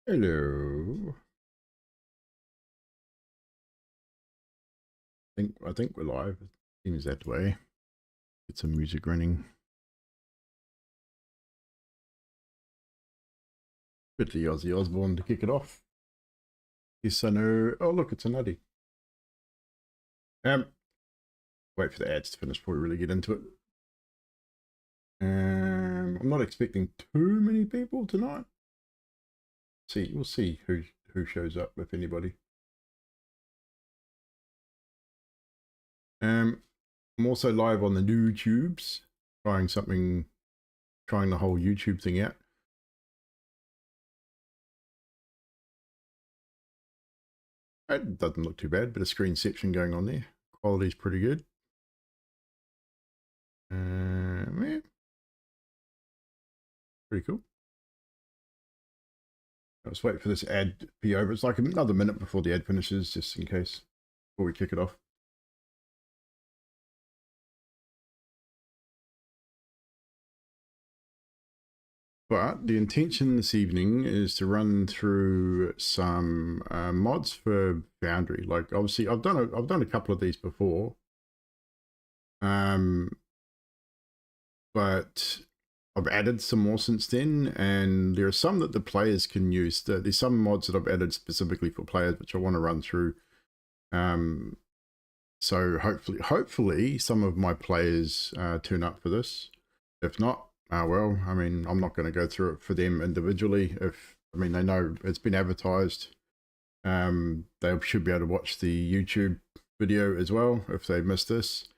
Hello. I think we're live. It seems that way. Get some music running. Bit of the Ozzy Osbourne to kick it off. Yes, I know. Oh, look, it's a nutty. Wait for the ads to finish before we really get into it. I'm not expecting too many people tonight. We'll see who shows up, if anybody. I'm also live on the YouTubes, trying the whole YouTube thing out. It doesn't look too bad, bit of screenception going on there. Quality's pretty good. Yeah. Pretty cool. Let's wait for this ad to be over. It's like another minute before the ad finishes, just in case, before we kick it off. But the intention this evening is to run through some mods for Foundry. Like, obviously, I've done a couple of these before, but I've added some more since then, and there are some that the players can use. There's some mods that I've added specifically for players, which I want to run through. So hopefully some of my players turn up for this. If not, well, I mean, I'm not going to go through it for them individually. They know it's been advertised. They should be able to watch the YouTube video as well if they missed this.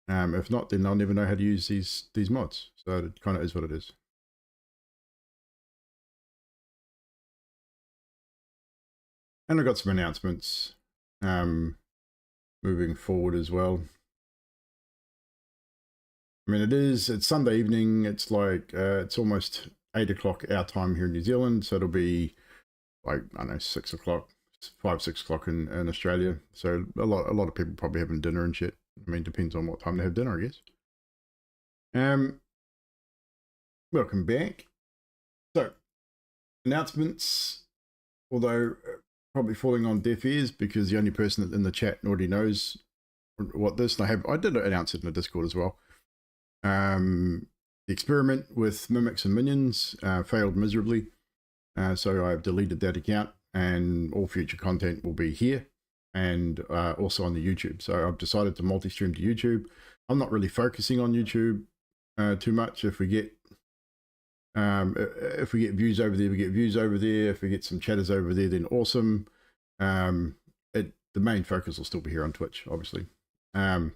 If not, then they'll never know how to use these mods. So it kind of is what it is. And I got some announcements moving forward as well. I mean, it's Sunday evening. It's like, it's almost 8 o'clock our time here in New Zealand. So it'll be like, I don't know, 6 o'clock, 5, 6 o'clock in Australia. So a lot of people probably having dinner and shit. I mean, depends on what time they have dinner, I guess. Welcome back. So, announcements, although probably falling on deaf ears because the only person in the chat already knows what this, and I did announce it in the Discord as well. The experiment with mimics and minions failed miserably, so I've deleted that account, and all future content will be here and also on the YouTube. So I've decided to multi-stream to YouTube. I'm not really focusing on YouTube too much. If we get views over there, we get views over there. If we get some chatters over there, then awesome. The main focus will still be here on Twitch, obviously. So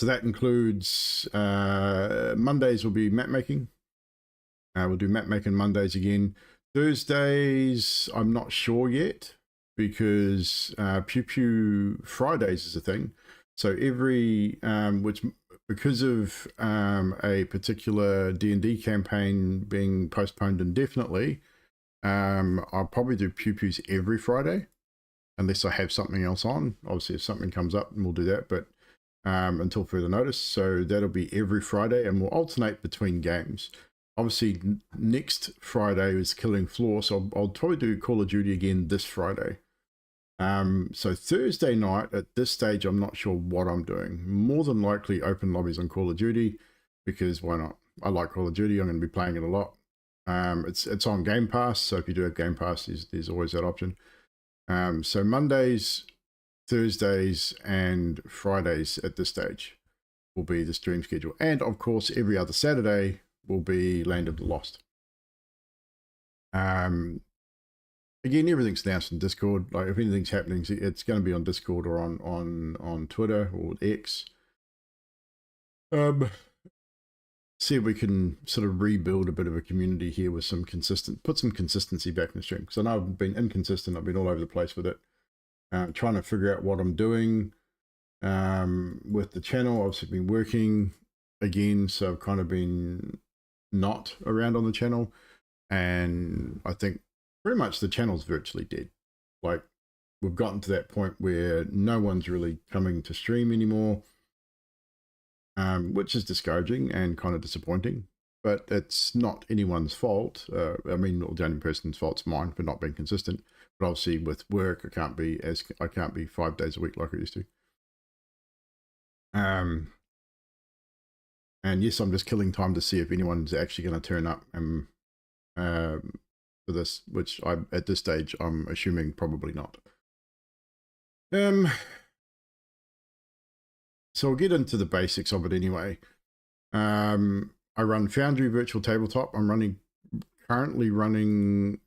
that includes Mondays will be map making. We'll do map making Mondays again. Thursdays, I'm not sure yet because Pew Pew Fridays is a thing. So because of a particular D&D campaign being postponed indefinitely, I'll probably do Pew Pews every Friday unless I have something else on. Obviously, if something comes up, we'll do that. But until further notice. So that'll be every Friday, and we'll alternate between games. Obviously, next Friday is Killing Floor, so I'll probably do Call of Duty again this Friday. So Thursday night, at this stage, I'm not sure what I'm doing. More than likely open lobbies on Call of Duty, because why not? I like Call of Duty. I'm going to be playing it a lot. It's on Game Pass, so if you do have Game Pass, there's always that option. So Mondays, Thursdays and Fridays at this stage will be the stream schedule. And of course, every other Saturday will be Land of the Lost. Again, everything's announced in Discord. Like if anything's happening, it's going to be on Discord or on Twitter or X. See if we can sort of rebuild a bit of a community here with put some consistency back in the stream. Because I know I've been inconsistent. I've been all over the place with it. Trying to figure out what I'm doing with the channel. Obviously been working again, so I've kind of been not around on the channel, and I think pretty much the channel's virtually dead. Like we've gotten to that point where no one's really coming to stream anymore, which is discouraging and kind of disappointing. but it's not anyone's fault. I mean, the only person's fault's mine for not being consistent. But obviously, with work, I can't be 5 days a week like I used to. And yes, I'm just killing time to see if anyone's actually going to turn up and for this, which at this stage I'm assuming probably not. So we'll get into the basics of it anyway. I run Foundry Virtual Tabletop. I'm currently running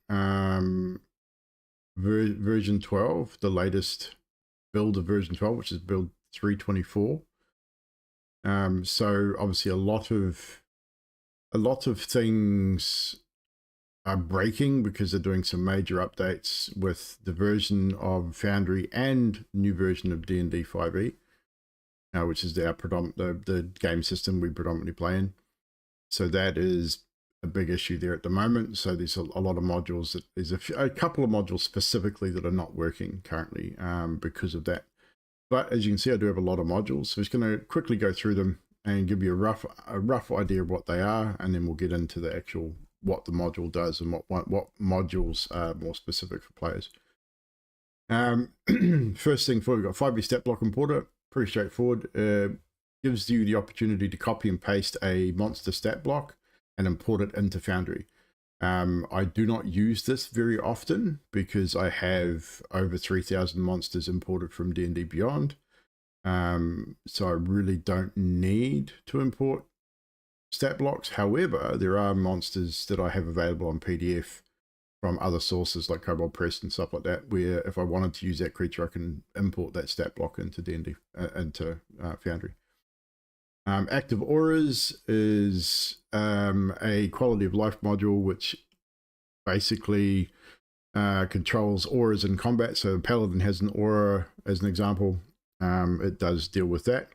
version 12, the latest build of version 12, which is build 324. So obviously a lot of things are breaking because they're doing some major updates with the version of Foundry and new version of D&D 5e, which is the game system we predominantly play in. So that is a big issue there at the moment. So there's a lot of modules there's a couple of modules specifically that are not working currently because of that. But as you can see, I do have a lot of modules. So I'm just going to quickly go through them and give you a rough idea of what they are, and then we'll get into the actual what the module does and what modules are more specific for players. First thing, we've got 5e stat block importer. Pretty straightforward. Gives you the opportunity to copy and paste a monster stat block and import it into Foundry. I do not use this very often because I have over 3,000 monsters imported from D&D Beyond. So I really don't need to import stat blocks. However, there are monsters that I have available on PDF from other sources like Kobold Press and stuff like that, where if I wanted to use that creature, I can import that stat block into D&D, into Foundry. Active Auras is a quality of life module which basically controls auras in combat. So Paladin has an aura as an example. It does deal with that.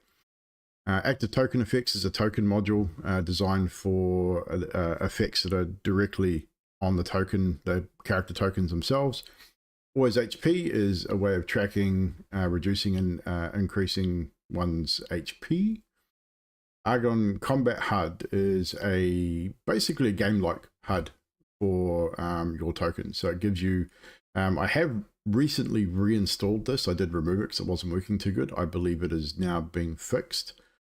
Active Token Effects is a token module designed for effects that are directly on the token, the character tokens themselves. Always HP is a way of tracking, reducing and increasing one's HP. Argon Combat HUD is basically a game-like HUD for your tokens. So it gives you, I have recently reinstalled this. I did remove it because it wasn't working too good. I believe it is now being fixed.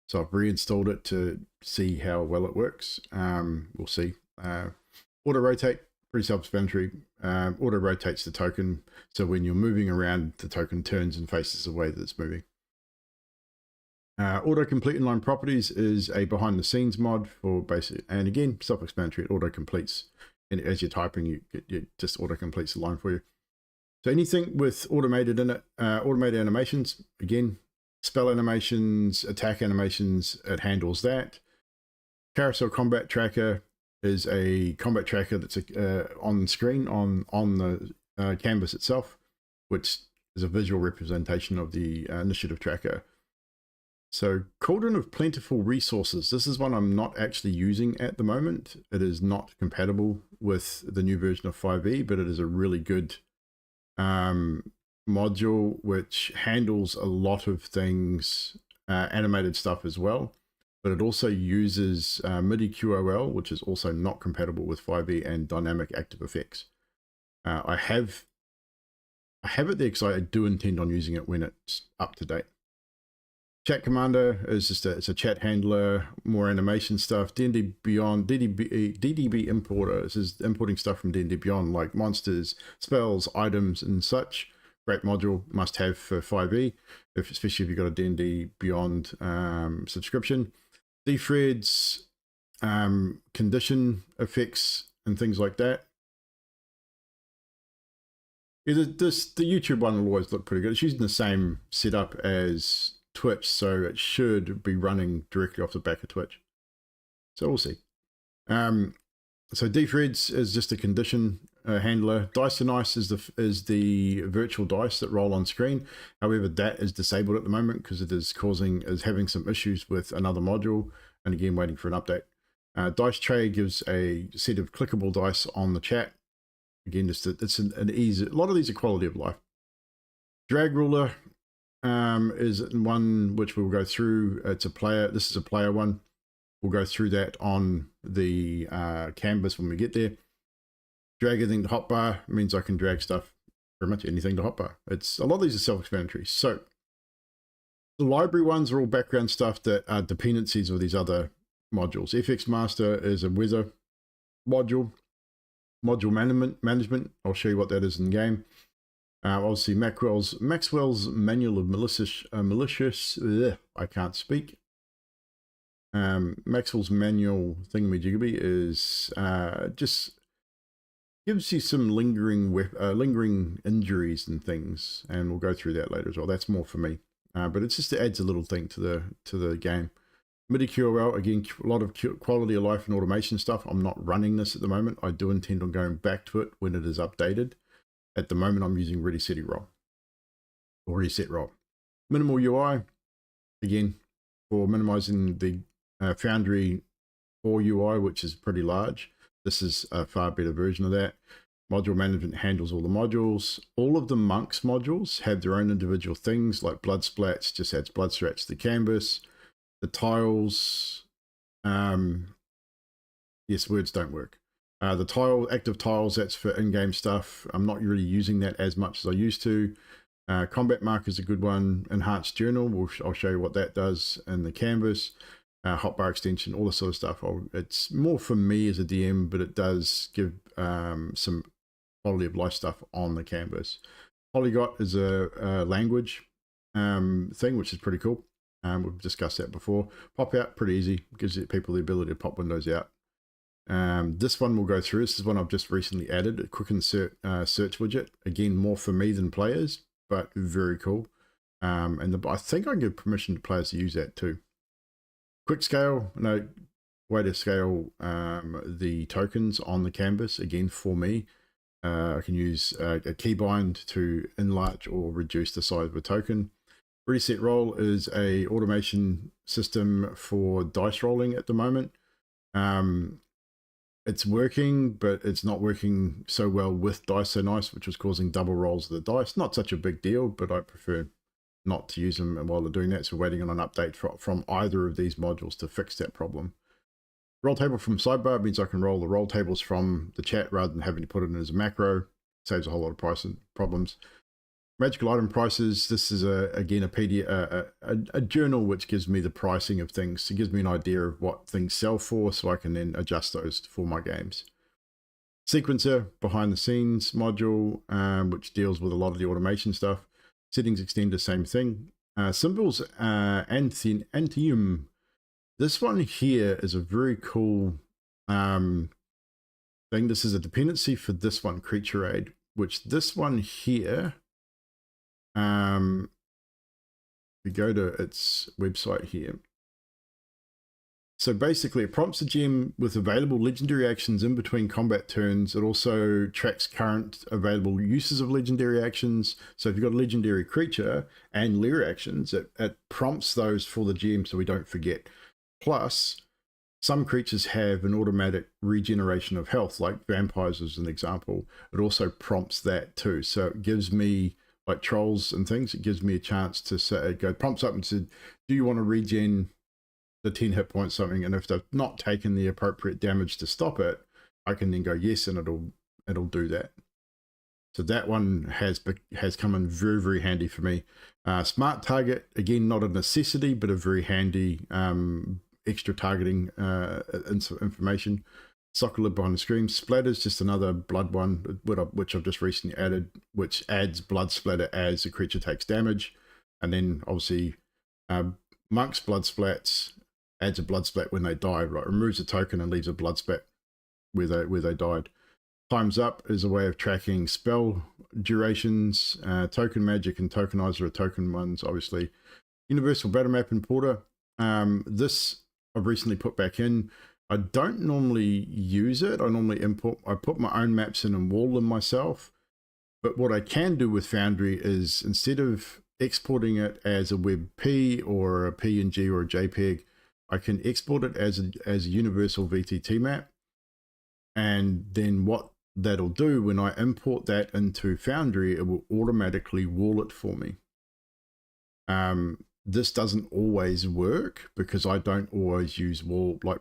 So I've reinstalled it to see how well it works. We'll see. Auto rotate, pretty self-explanatory. Auto rotates the token. So when you're moving around, the token turns and faces the way that it's moving. Autocomplete inline properties is a behind the scenes mod for basic, and again, self-explanatory. It auto-completes, and as you're typing, it just auto-completes the line for you. So anything with automated in it, automated animations, again, spell animations, attack animations, it handles that. Carousel Combat Tracker is a combat tracker that's on screen on the canvas itself, which is a visual representation of the initiative tracker. So Cauldron of Plentiful Resources. This is one I'm not actually using at the moment. It is not compatible with the new version of 5e, but it is a really good module which handles a lot of things, animated stuff as well. But it also uses MIDI QOL, which is also not compatible with 5e, and dynamic active effects. I have it there because I do intend on using it when it's up to date. Chat Commander is just it's a chat handler, more animation stuff. D&D Beyond, DDB Importer. This is importing stuff from D&D Beyond, like monsters, spells, items, and such. Great module, must have for 5e, especially if you've got a D&D Beyond subscription. Defreds, condition effects, and things like that. Yeah, the YouTube one will always look pretty good. It's using the same setup as Twitch, so it should be running directly off the back of Twitch. So we'll see. So Defreds is just a condition handler. Dice and Ice is the virtual dice that roll on screen. However, that is disabled at the moment because it is having some issues with another module, and again waiting for an update. Dice Tray gives a set of clickable dice on the chat. Again, it's an easy. A lot of these are quality of life. Drag Ruler is one which we'll go through. This is a player one. We'll go through that on the canvas when we get there. Drag anything to hotbar means I can drag stuff, pretty much anything to hotbar. It's a lot of these are self-explanatory. So the library ones are all background stuff that are dependencies of these other modules. FX Master is a weather module. Module management. I'll show you what that is in game. Obviously Maxwell's manual of malicious. I can't speak. Maxwell's manual thingamajiggy is just gives you some lingering injuries and things, and we'll go through that later as well. That's more for me, but it just adds a little thing to the game. MIDI QOL, again, a lot of quality of life and automation stuff. I'm not running this at the moment. I do intend on going back to it when it is updated. At the moment, I'm using Ready Set Roll or Reset Roll. Minimal UI, again, for minimizing the Foundry 4 UI, which is pretty large. This is a far better version of that. Module management handles all the modules. All of the monks modules have their own individual things, like blood splats, just adds blood splats to the canvas. The tiles, yes, words don't work. The active tiles, that's for in-game stuff. I'm not really using that as much as I used to. Combat marker is a good one. Enhanced journal, I'll show you what that does in the canvas. Hotbar extension, all this sort of stuff. It's more for me as a DM, but it does give some quality of life stuff on the canvas. Polyglot is a language thing, which is pretty cool. We've discussed that before. Pop out, pretty easy. Gives people the ability to pop windows out. This one we'll go through. This is one I've just recently added, a quick insert search widget. Again, more for me than players, but very cool. And I think I can give permission to players to use that too. Quick scale, no way to scale the tokens on the canvas. Again, for me, I can use a keybind to enlarge or reduce the size of a token. Reset Roll is a automation system for dice rolling at the moment. It's working, but it's not working so well with Dice So Nice, which was causing double rolls of the dice. Not such a big deal, but I prefer not to use them while they're doing that. So waiting on an update from either of these modules to fix that problem. Roll table from sidebar means I can roll the roll tables from the chat rather than having to put it in as a macro. Saves a whole lot of problems. Magical item prices. This is again a PDF, a journal which gives me the pricing of things. It gives me an idea of what things sell for, so I can then adjust those for my games. Sequencer, behind the scenes module, which deals with a lot of the automation stuff. Settings extender, same thing. Symbols, Antium. This one here is a very cool thing. This is a dependency for this one, Creature Aid, which this one here, we go to its website here. So basically it prompts the GM with available legendary actions in between combat turns. It also tracks current available uses of legendary actions. So if you've got a legendary creature and lair actions, it prompts those for the GM so we don't forget. Plus, some creatures have an automatic regeneration of health, like vampires as an example. It also prompts that too. So it gives me, like trolls and things, it gives me a chance to say, it prompts up and said, do you want to regen the 10 hit points something? And if they've not taken the appropriate damage to stop it, I can then go yes, and it'll do that. So that one has come in very, very handy for me. Smart target, again, not a necessity, but a very handy extra targeting information. Soccer lid behind the screen. Splatter is just another blood one, which I've just recently added, which adds blood splatter as the creature takes damage. And then obviously Monk's blood splats adds a blood splat when they die, right? Removes a token and leaves a blood splat where they died. Time's Up is a way of tracking spell durations. Token magic and tokenizer are token ones, obviously. Universal battle map importer. This I've recently put back in. I don't normally use it. I normally I put my own maps in and wall them myself. But what I can do with Foundry is, instead of exporting it as a WebP or a PNG or a JPEG, I can export it as a universal VTT map. And then what that'll do, when I import that into Foundry, it will automatically wall it for me. this doesn't always work because I don't always use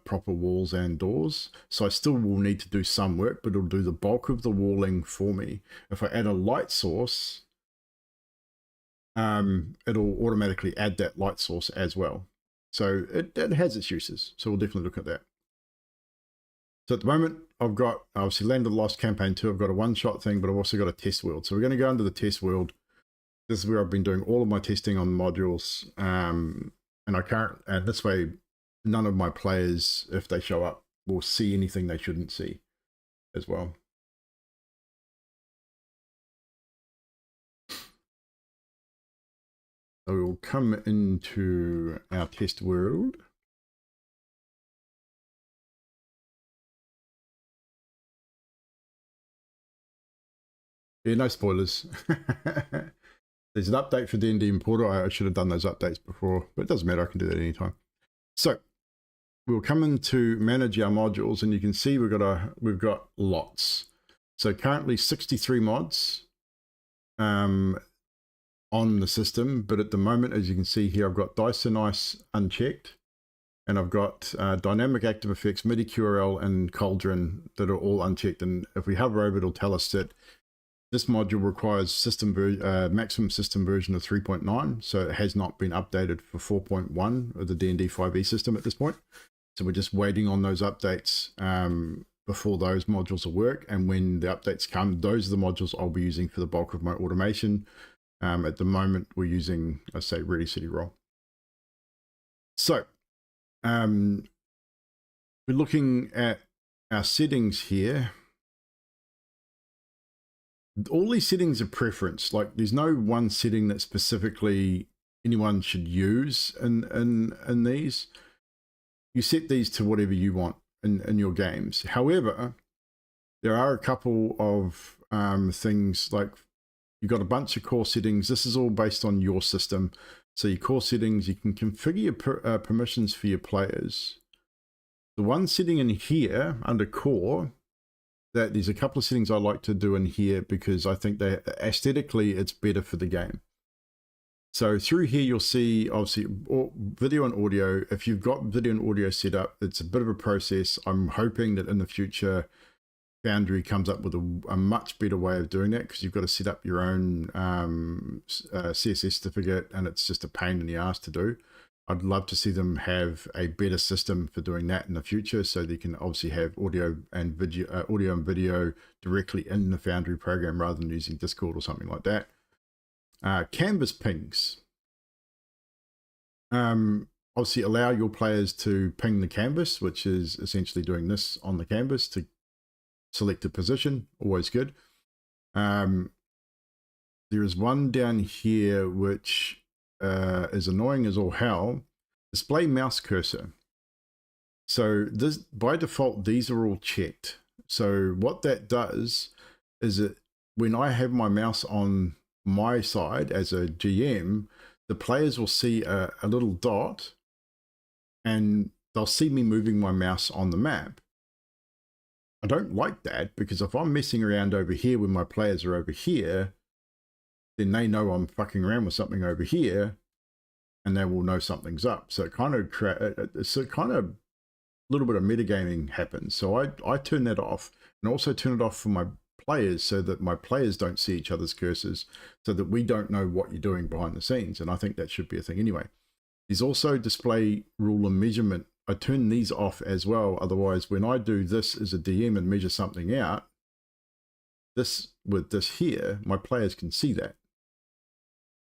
proper walls and doors. So I still will need to do some work, but it'll do the bulk of the walling for me. If I add a light source, it'll automatically add that light source as well. So it has its uses. So we'll definitely look at that. So at the moment, I've got obviously Land of the Lost Campaign 2. I've got a one-shot thing, but I've also got a test world. So we're going to go into the test world. This is where I've been doing all of my testing on modules. And this way, none of my players, if they show up, will see anything they shouldn't see as well. So we'll come into our test world. Yeah, no spoilers. There's an update for D&D Importer. I should have done those updates before, but it doesn't matter. I can do that anytime. So we'll come into manage our modules, and you can see we've got lots. So currently 63 mods on the system, but at the moment, as you can see here, I've got Dice and Ice unchecked, and I've got Dynamic Active Effects, MIDI QRL, and Cauldron that are all unchecked. And if we hover over, it'll tell us that this module requires maximum system version of 3.9, so it has not been updated for 4.1 of the D&D 5e system at this point. So we're just waiting on those updates before those modules will work. And when the updates come, those are the modules I'll be using for the bulk of my automation. At the moment, we're using, I say, Ready City Roll. So we're looking at our settings here. All these settings are preference. Like there's no one setting that specifically anyone should use in these. You set these to whatever you want in your games. However, there are a couple of things like you've got a bunch of core settings. This is all based on your system. So your core settings, you can configure your permissions for your players. The one setting in here under core, that there's a couple of settings I like to do in here because I think that aesthetically it's better for the game. So through here, you'll see obviously video and audio. If you've got video and audio set up, it's a bit of a process. I'm hoping that in the future, Foundry comes up with a much better way of doing that because you've got to set up your own CSS certificate and it's just a pain in the ass to do. I'd love to see them have a better system for doing that in the future, so they can obviously have audio and video directly in the Foundry program rather than using Discord or something like that. Canvas pings. Obviously allow your players to ping the canvas, which is essentially doing this on the canvas to select a position. Always good. There is one down here which is annoying as all hell. Display mouse cursor. So this, by default, these are all checked. So what that does is that when I have my mouse on my side as a GM, the players will see a little dot and they'll see me moving my mouse on the map. I don't like that because if I'm messing around over here when my players are over here, then they know I'm fucking around with something over here and they will know something's up. So it kind of, a little bit of metagaming happens. So I turn that off and also turn it off for my players so that my players don't see each other's cursors so that we don't know what you're doing behind the scenes. And I think that should be a thing anyway. There's also display rule and measurement. I turn these off as well. Otherwise, when I do this as a DM and measure something out, this with this here, my players can see that.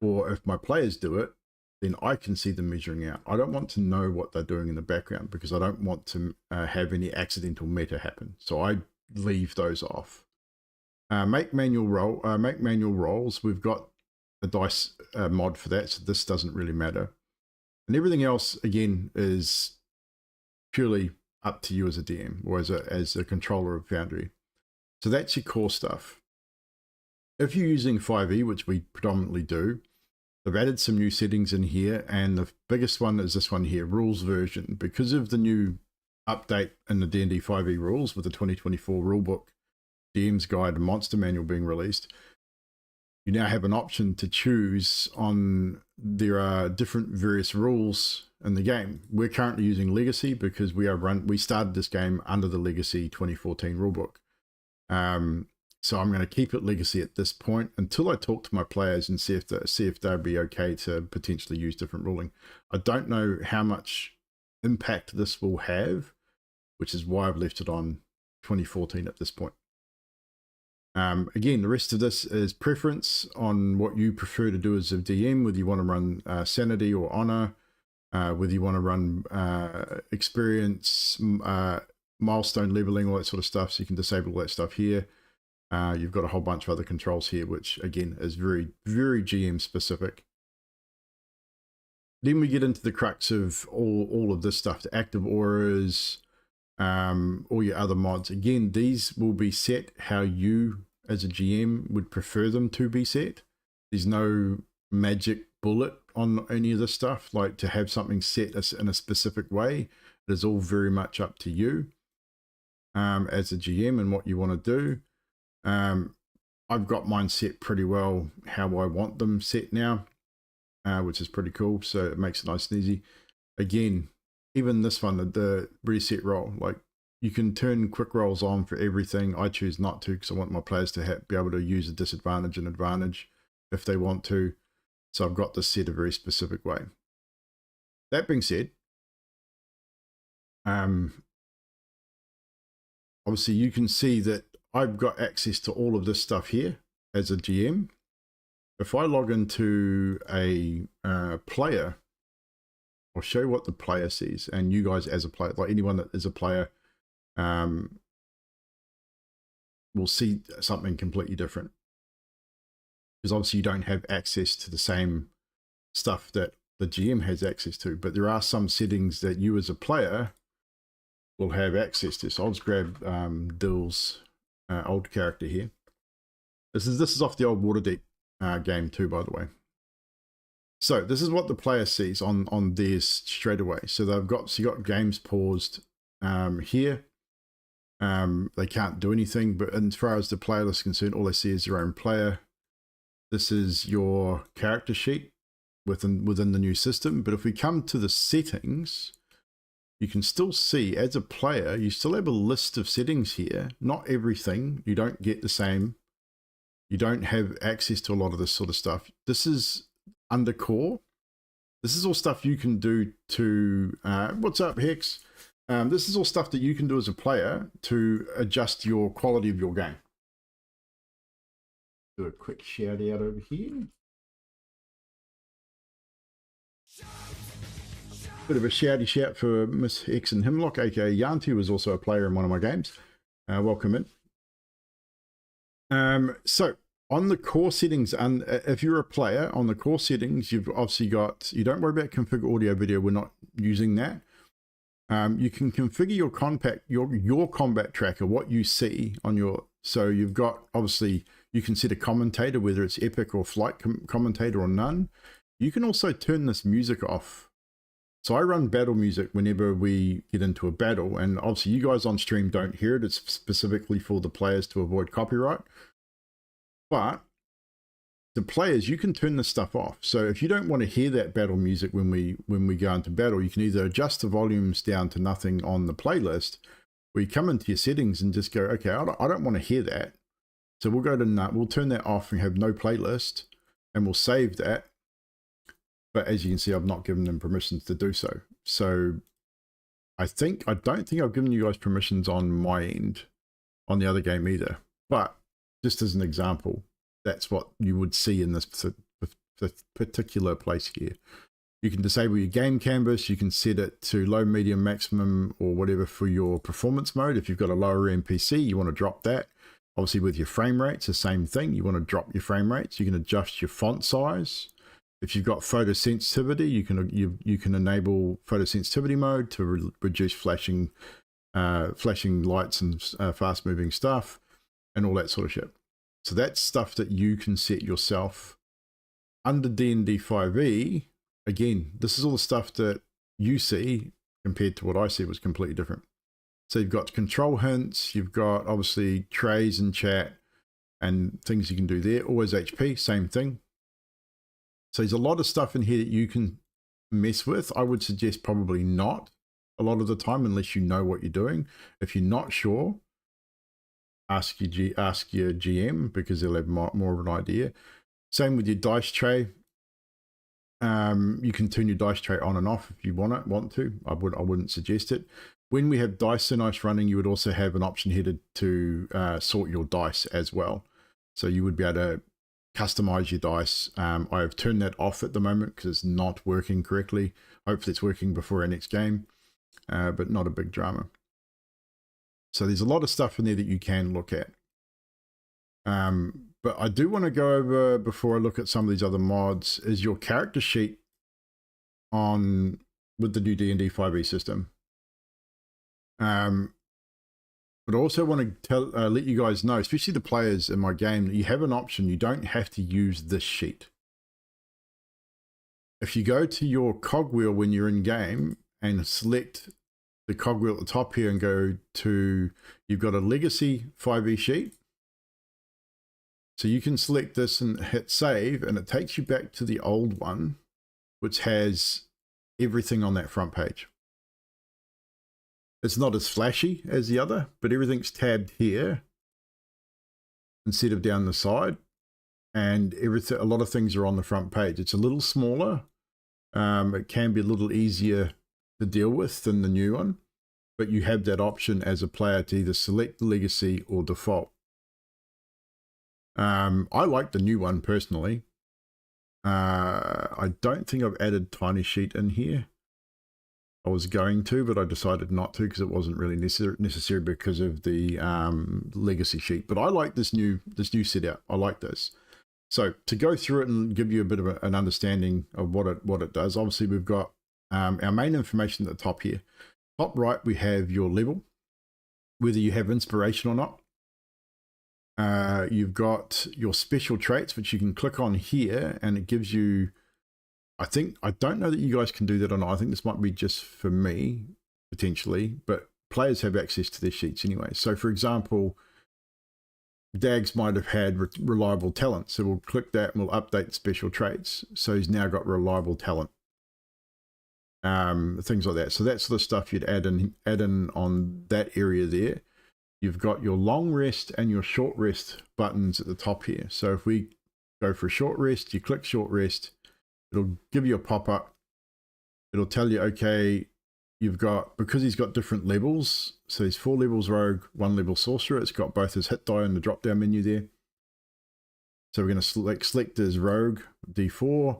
Or if my players do it, then I can see them measuring out. I don't want to know what they're doing in the background because I don't want to have any accidental meta happen. So I leave those off. Make manual rolls. We've got a dice mod for that, so this doesn't really matter. And everything else, again, is purely up to you as a DM or as a controller of Foundry. So that's your core stuff. If you're using 5e, which we predominantly do, they've added some new settings in here, and the biggest one is this one here, rules version. Because of the new update in the D&D 5e rules with the 2024 rulebook, DM's Guide and Monster Manual being released, you now have an option to choose on, there are different various rules in the game. We're currently using Legacy because we started this game under the Legacy 2014 rulebook. So I'm going to keep it Legacy at this point until I talk to my players and see if they'd be okay to potentially use different ruling. I don't know how much impact this will have, which is why I've left it on 2014 at this point. Again, the rest of this is preference on what you prefer to do as a DM, whether you want to run Sanity or Honor, whether you want to run Experience, milestone leveling, all that sort of stuff. So you can disable all that stuff here. You've got a whole bunch of other controls here, which again is very, very GM specific. Then we get into the crux of all of this stuff, the active auras, all your other mods. Again, these will be set how you as a GM would prefer them to be set. There's no magic bullet on any of this stuff, like to have something set in a specific way. It is all very much up to you as a GM and what you want to do. I've got mine set pretty well how I want them set now, which is pretty cool. So it makes it nice and easy. Again, even this one, the reset roll, like you can turn quick rolls on for everything. I choose not to because I want my players to be able to use a disadvantage and advantage if they want to. So I've got this set a very specific way. That being said, obviously you can see that I've got access to all of this stuff here as a GM. If I log into a player, I'll show you what the player sees, and you guys as a player, like anyone that is a player, will see something completely different. Because obviously you don't have access to the same stuff that the GM has access to, but there are some settings that you as a player will have access to. So I'll just grab Dill's old character here. This is off the old Waterdeep game too, by the way. So this is what the player sees on theirs straight away. So you got games paused here. They can't do anything, but as far as the player is concerned, all they see is their own player. This is your character sheet within the new system. But if we come to the settings, you can still see as a player, you still have a list of settings here. Not everything. You don't get the same. You don't have access to a lot of this sort of stuff. This is under core. This is all stuff you can do to, what's up, Hex? This is all stuff that you can do as a player to adjust your quality of your game. Do a quick shout out over here. Bit of a shouty shout for Miss X and Himlock, aka Yanti, who is also a player in one of my games. Welcome in. So on the core settings, and if you're a player on the core settings, you've obviously got, you don't worry about configure audio video. We're not using that. You can configure your combat tracker, what you see on your, so you've got, obviously you can set a commentator, whether it's epic or flight commentator or none. You can also turn this music off. So I run battle music whenever we get into a battle, and obviously you guys on stream don't hear it. It's specifically for the players to avoid copyright. But the players, you can turn this stuff off. So if you don't want to hear that battle music when we go into battle, you can either adjust the volumes down to nothing on the playlist, or you come into your settings and just go, okay, I don't want to hear that. So we'll go to we'll turn that off and have no playlist, and we'll save that. But as you can see, I've not given them permissions to do so. So I don't think I've given you guys permissions on my end on the other game either. But just as an example, that's what you would see in this particular place here. You can disable your game canvas. You can set it to low, medium, maximum, or whatever for your performance mode. If you've got a lower NPC, you want to drop that. Obviously with your frame rates, the same thing. You want to drop your frame rates. You can adjust your font size. If you've got photosensitivity, you can enable photosensitivity mode to reduce flashing lights and fast moving stuff and all that sort of shit. So that's stuff that you can set yourself. Under D&D 5e, again, this is all the stuff that you see compared to what I see was completely different. So you've got control hints, you've got obviously trays and chat, and things you can do there. Always HP, same thing. So there's a lot of stuff in here that you can mess with. I would suggest probably not a lot of the time unless you know what you're doing. If you're not sure, ask your GM because they'll have more of an idea. Same with your dice tray. You can turn your dice tray on and off if you want to. I wouldn't suggest it. When we have dice and ice running, you would also have an option here to sort your dice as well. So you would be able to customize your dice. I have turned that off at the moment because it's not working correctly. Hopefully it's working before our next game, but not a big drama. So there's a lot of stuff in there that you can look at. But I do want to go over, before I look at some of these other mods, is your character sheet with the new D&D 5e system. But I also want to let you guys know, especially the players in my game, that you have an option. You don't have to use this sheet. If you go to your cogwheel when you're in game and select the cogwheel at the top here and go to, you've got a legacy 5e sheet. So you can select this and hit save, and it takes you back to the old one, which has everything on that front page. It's not as flashy as the other, but everything's tabbed here instead of down the side, and a lot of things are on the front page. It's a little smaller. It can be a little easier to deal with than the new one, but you have that option as a player to either select legacy or default. I like the new one personally. I don't think I've added tiny sheet in here. I was going to, but I decided not to because it wasn't really necessary because of the legacy sheet. But I like this new setup. I like this. So to go through it and give you a bit of an understanding of what it does. Obviously, we've got our main information at the top here. Top right, we have your level, whether you have inspiration or not. You've got your special traits, which you can click on here, and it gives you, I don't know that you guys can do that or not. I think this might be just for me, potentially, but players have access to their sheets anyway. So for example, Dags might have had reliable talent. So we'll click that and we'll update special traits. So he's now got reliable talent. Things like that. So that's the stuff you'd add in on that area there. You've got your long rest and your short rest buttons at the top here. So if we go for a short rest, you click short rest, it'll give you a pop-up. It'll tell you, okay, you've got, because he's got different levels, so he's 4 levels rogue, 1 level sorcerer. It's got both his hit die in the drop-down menu there. So we're going to select his rogue D4,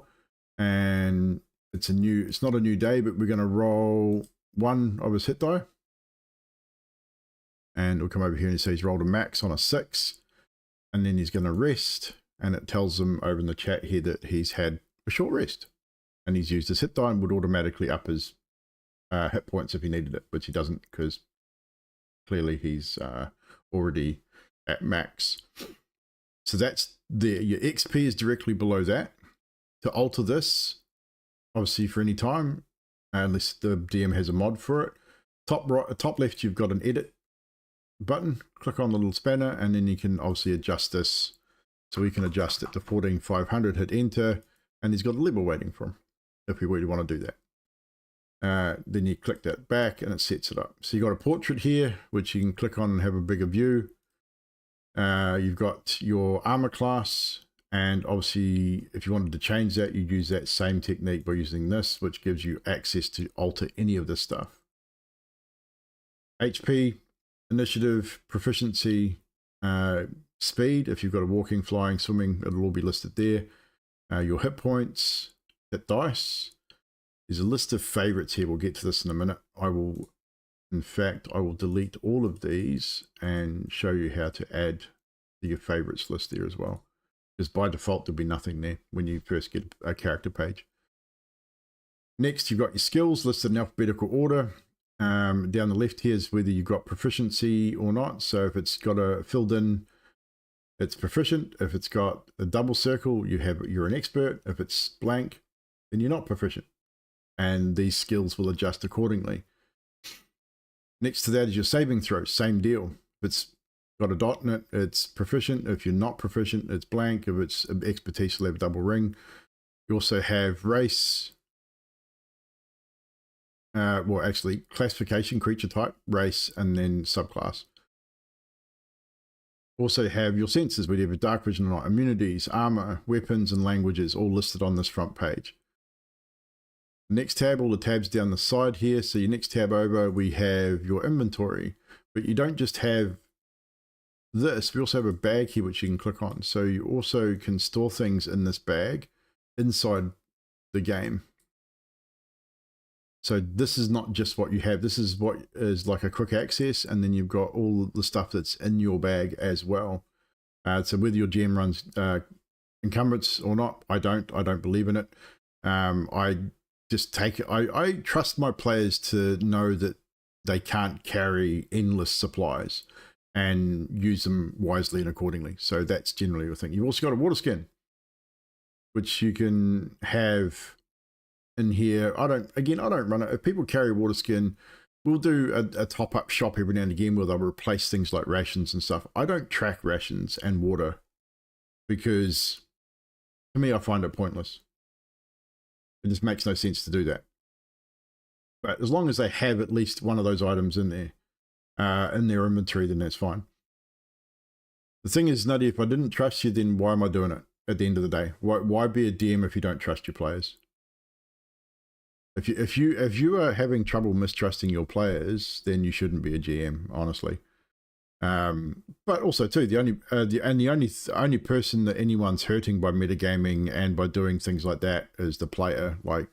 and it's not a new day, but we're going to roll 1 of his hit die. And we'll come over here and say he's rolled a max on a 6, and then he's going to rest, and it tells him over in the chat here that he's had a short rest, and he's used his hit die and would automatically up his hit points if he needed it, which he doesn't because clearly he's already at max. So that's there. Your XP is directly below that. To alter this, obviously for any time, unless the DM has a mod for it, top right, top left, you've got an edit button. Click on the little spanner, and then you can obviously adjust this. So we can adjust it to 14,500, hit enter, and he's got a level waiting for him if we really want to do that. Then you click that back and it sets it up. So you've got a portrait here, which you can click on and have a bigger view. You've got your armor class, and obviously if you wanted to change that, you'd use that same technique by using this, which gives you access to alter any of this stuff. HP, initiative, proficiency, speed. If you've got a walking, flying, swimming, it'll all be listed there. Your hit points, hit dice. There's a list of favorites here. We'll get to this in a minute. In fact, I will delete all of these and show you how to add to your favorites list there as well. Because by default, there'll be nothing there when you first get a character page. Next, you've got your skills listed in alphabetical order. Down the left here is whether you've got proficiency or not. So if it's got a filled in, it's proficient. If it's got a double circle, you're an expert. If it's blank, then you're not proficient. And these skills will adjust accordingly. Next to that is your saving throw, same deal. If it's got a dot in it, it's proficient. If you're not proficient, it's blank. If it's expertise, you'll have a double ring. You also have race, well, actually, classification, creature type, race, and then subclass. Also have your senses, whether you have dark vision or not, immunities, armor, weapons, and languages, all listed on this front page. Next tab, all the tabs down the side here. So your next tab over, we have your inventory, but you don't just have this, we also have a bag here which you can click on. So you also can store things in this bag inside the game. So this is not just what you have, this is what is like a quick access, and then you've got all the stuff that's in your bag as well. So whether your GM runs encumbrance or not, I don't believe in it. I just take it, I trust my players to know that they can't carry endless supplies and use them wisely and accordingly. So that's generally the thing. You've also got a water skin, which you can have in here. I don't run it. If people carry water skin, we'll do a top-up shop every now and again where they'll replace things like rations and stuff. I don't track rations and water because to me, I find it pointless. It just makes no sense to do that. But as long as they have at least one of those items in there, in their inventory, then that's fine. The thing is, Nutty, if I didn't trust you, then why am I doing it at the end of the day? Why be a DM if you don't trust your players? If you are having trouble mistrusting your players, then you shouldn't be a GM, honestly. But also too, the only person that anyone's hurting by metagaming and by doing things like that is the player. Like,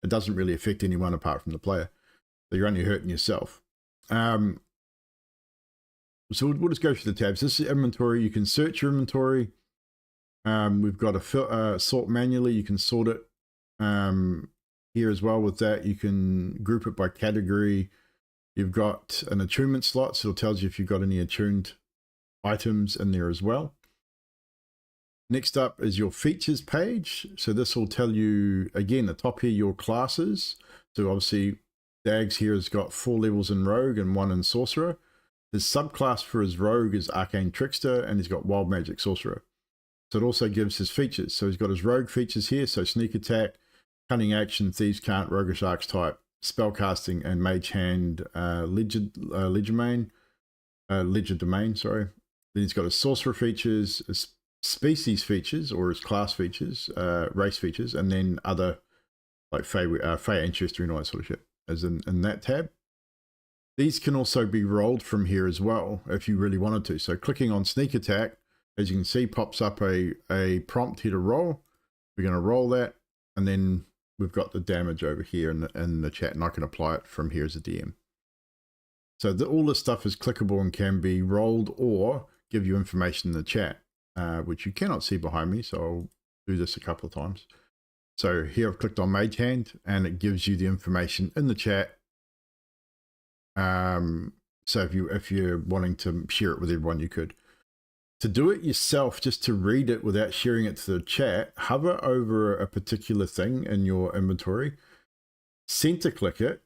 it doesn't really affect anyone apart from the player. So you're only hurting yourself. So we'll just go through the tabs. This is inventory. You can search your inventory. We've got a sort manually. You can sort it here as well. With that, you can group it by category. You've got an attunement slot, so it tells you if you've got any attuned items in there as well. Next up is your features page. So this will tell you, again, at the top here, your classes. So obviously, Dags here has got 4 levels in Rogue and 1 in Sorcerer. His subclass for his Rogue is Arcane Trickster, and he's got Wild Magic Sorcerer. So it also gives his features. So he's got his Rogue features here, so Sneak Attack, Cunning Action, Thieves' Cant, Roguish Archetype, Spellcasting, and Mage Hand, Ledger Domain, sorry. Then he's got his Sorcerer features, his Species features, or his class features, race features, and then other, like Fey Ancestry and all that sort of shit, as in that tab. These can also be rolled from here as well, if you really wanted to. So clicking on Sneak Attack, as you can see, pops up a prompt here to roll. We're going to roll that, and then we've got the damage over here in the chat, and I can apply it from here as a DM. So all this stuff is clickable and can be rolled or give you information in the chat, which you cannot see behind me, so I'll do this a couple of times. So here I've clicked on Mage Hand, and it gives you the information in the chat. So if you're wanting to share it with everyone, you could. To do it yourself, just to read it without sharing it to the chat, hover over a particular thing in your inventory, center click it,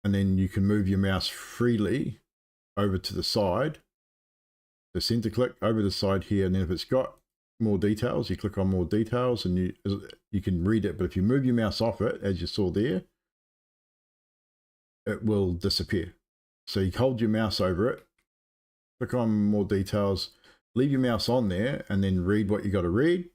and then you can move your mouse freely over to the side. So center click over the side here, and then if it's got more details, you click on more details, and you can read it. But if you move your mouse off it, as you saw there, it will disappear. So you hold your mouse over it, click on more details, leave your mouse on there, and then read what you got to read.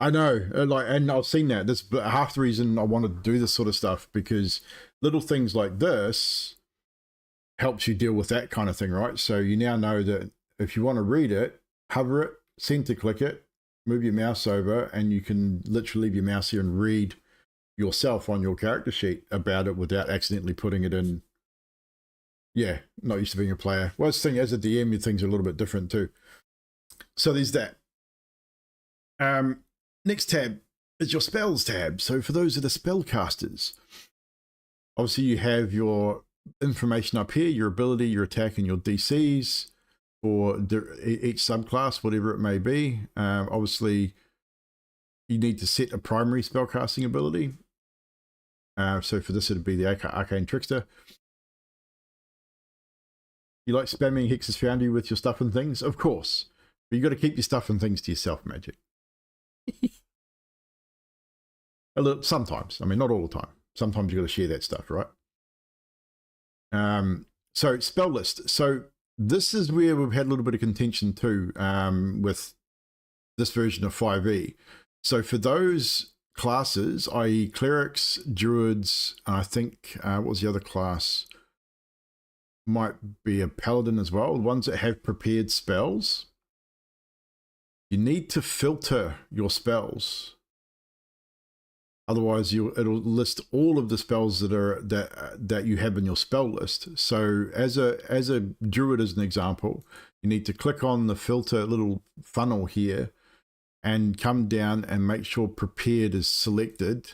I know, and I've seen that. That's half the reason I wanted to do this sort of stuff, because little things like this helps you deal with that kind of thing, right? So you now know that if you want to read it, hover it, center click it, move your mouse over, and you can literally leave your mouse here and read yourself on your character sheet about it without accidentally putting it in. Yeah, not used to being a player. Well, this thing, as a DM, your things are a little bit different too. So there's that. Next tab is your spells tab. So for those that are spellcasters, obviously you have your information up here, your ability, your attack, and your DCs for each subclass, whatever it may be. Obviously, you need to set a primary spellcasting ability. So for this, it'd be the Arcane Trickster. You like spamming Hex's Foundry with your stuff and things? Of course. But you got to keep your stuff and things to yourself, Magic. A little, sometimes. I mean, not all the time. Sometimes you got to share that stuff, right? So spell list. So this is where we've had a little bit of contention too with this version of 5e. So for those classes, i.e. clerics, druids, and I think, what was the other class? Might be a paladin as well. The ones that have prepared spells, you need to filter your spells. Otherwise, it'll list all of the spells that you have in your spell list. So as a druid, as an example, you need to click on the filter little funnel here and come down and make sure prepared is selected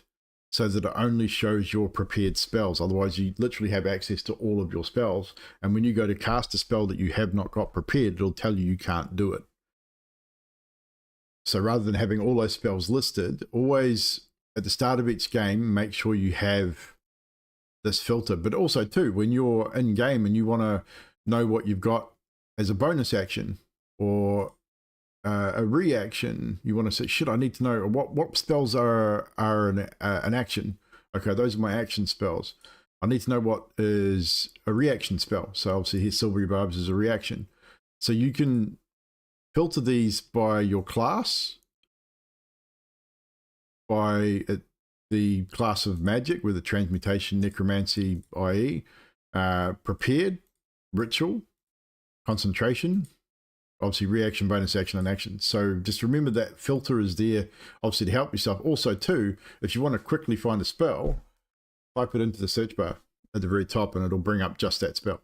so that it only shows your prepared spells. Otherwise, you literally have access to all of your spells. And when you go to cast a spell that you have not got prepared, it'll tell you can't do it. So rather than having all those spells listed, always at the start of each game, make sure you have this filter. But also too, when you're in game and you want to know what you've got as a bonus action or a reaction, you want to say, shit, I need to know what spells are an action. Okay, those are my action spells. I need to know what is a reaction spell. So obviously here, Silvery Barbs is a reaction. So you can filter these by your class, by the class of magic with the transmutation, necromancy, i.e. Prepared, ritual, concentration, obviously reaction, bonus action, and action. So just remember that filter is there, obviously, to help yourself. Also too, if you want to quickly find a spell, type it into the search bar at the very top and it'll bring up just that spell,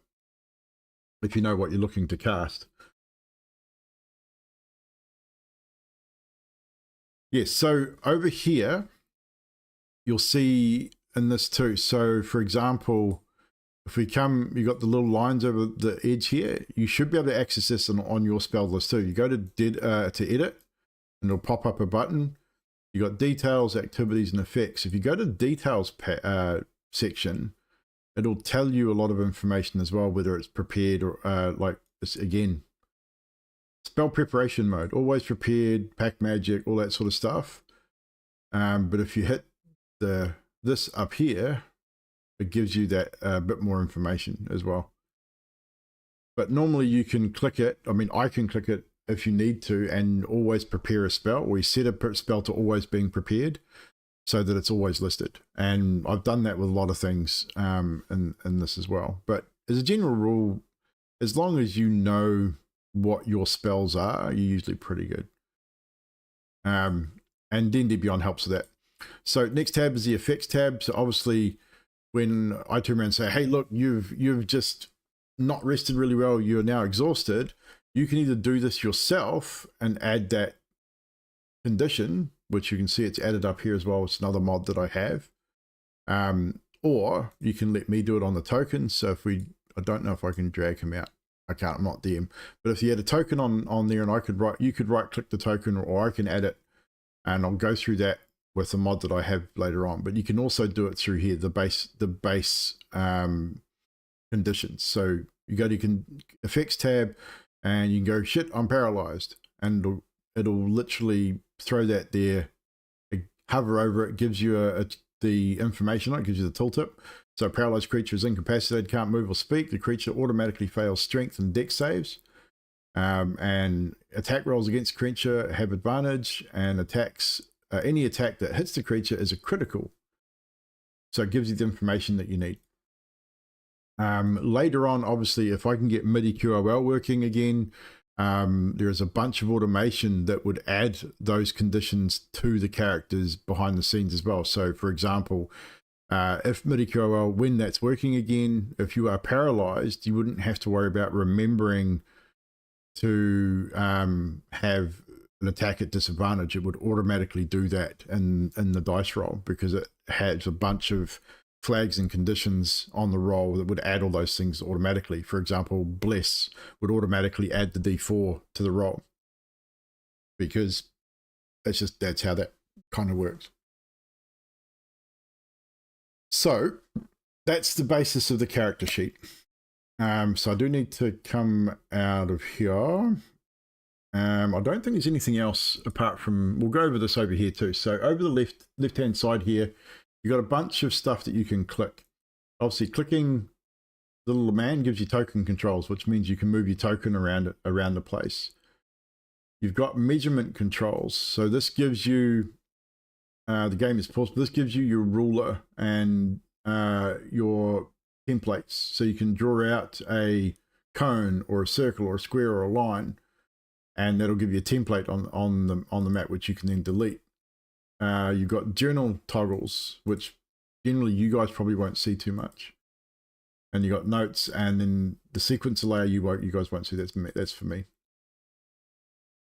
if you know what you're looking to cast. Yes, so over here, you'll see in this too. So for example, if we come, you got the little lines over the edge here, you should be able to access this on your spell list too. You go to edit and it'll pop up a button. You got details, activities, and effects. If you go to details section, it'll tell you a lot of information as well, whether it's prepared or like this again. Spell preparation mode, always prepared, pack magic, all that sort of stuff. But if you hit this up here, it gives you that bit more information as well. But normally you can click it. I mean, I can click it if you need to and always prepare a spell. We set a spell to always being prepared so that it's always listed. And I've done that with a lot of things in this as well. But as a general rule, as long as you know what your spells are, you're usually pretty good. And D&D Beyond helps with that. So next tab is the effects tab. So obviously when I turn around and say, hey, look, you've just not rested really well, you're now exhausted, you can either do this yourself and add that condition, which you can see it's added up here as well. It's another mod that I have. Or you can let me do it on the token. So if I don't know if I can drag him out. I can't, I'm not DM. But if you had a token on there and you could right click the token, or I can add it, and I'll go through that with the mod that I have later on. But you can also do it through here, the base conditions. So you go to effects tab and you can go, shit, I'm paralyzed. And it'll literally throw that there, hover over it, gives you the information on it, gives you the tooltip. So a paralyzed creature is incapacitated, can't move or speak. The creature automatically fails strength and dex saves. And attack rolls against the creature have advantage, and attacks, any attack that hits the creature is a critical. So it gives you the information that you need. Later on, obviously, if I can get MIDI QOL working again, there is a bunch of automation that would add those conditions to the characters behind the scenes as well. So for example, if MIDI QOL, when that's working again, if you are paralyzed, you wouldn't have to worry about remembering to have an attack at disadvantage. It would automatically do that in the dice roll, because it has a bunch of flags and conditions on the roll that would add all those things automatically. For example, Bless would automatically add the D4 to the roll, because that's how that kind of works. So that's the basis of the character sheet. So I do need to come out of here. I don't think there's anything else apart from, we'll go over this over here too. So over the left-hand side here, you've got a bunch of stuff that you can click. Obviously clicking the little man gives you token controls, which means you can move your token around the place. You've got measurement controls. So this gives you, the game is paused, but this gives you your ruler and your templates. So you can draw out a cone or a circle or a square or a line, and that'll give you a template on the map, which you can then delete. You've got journal toggles, which generally you guys probably won't see too much. And you got notes, and then the sequencer layer you guys won't see. That's for me.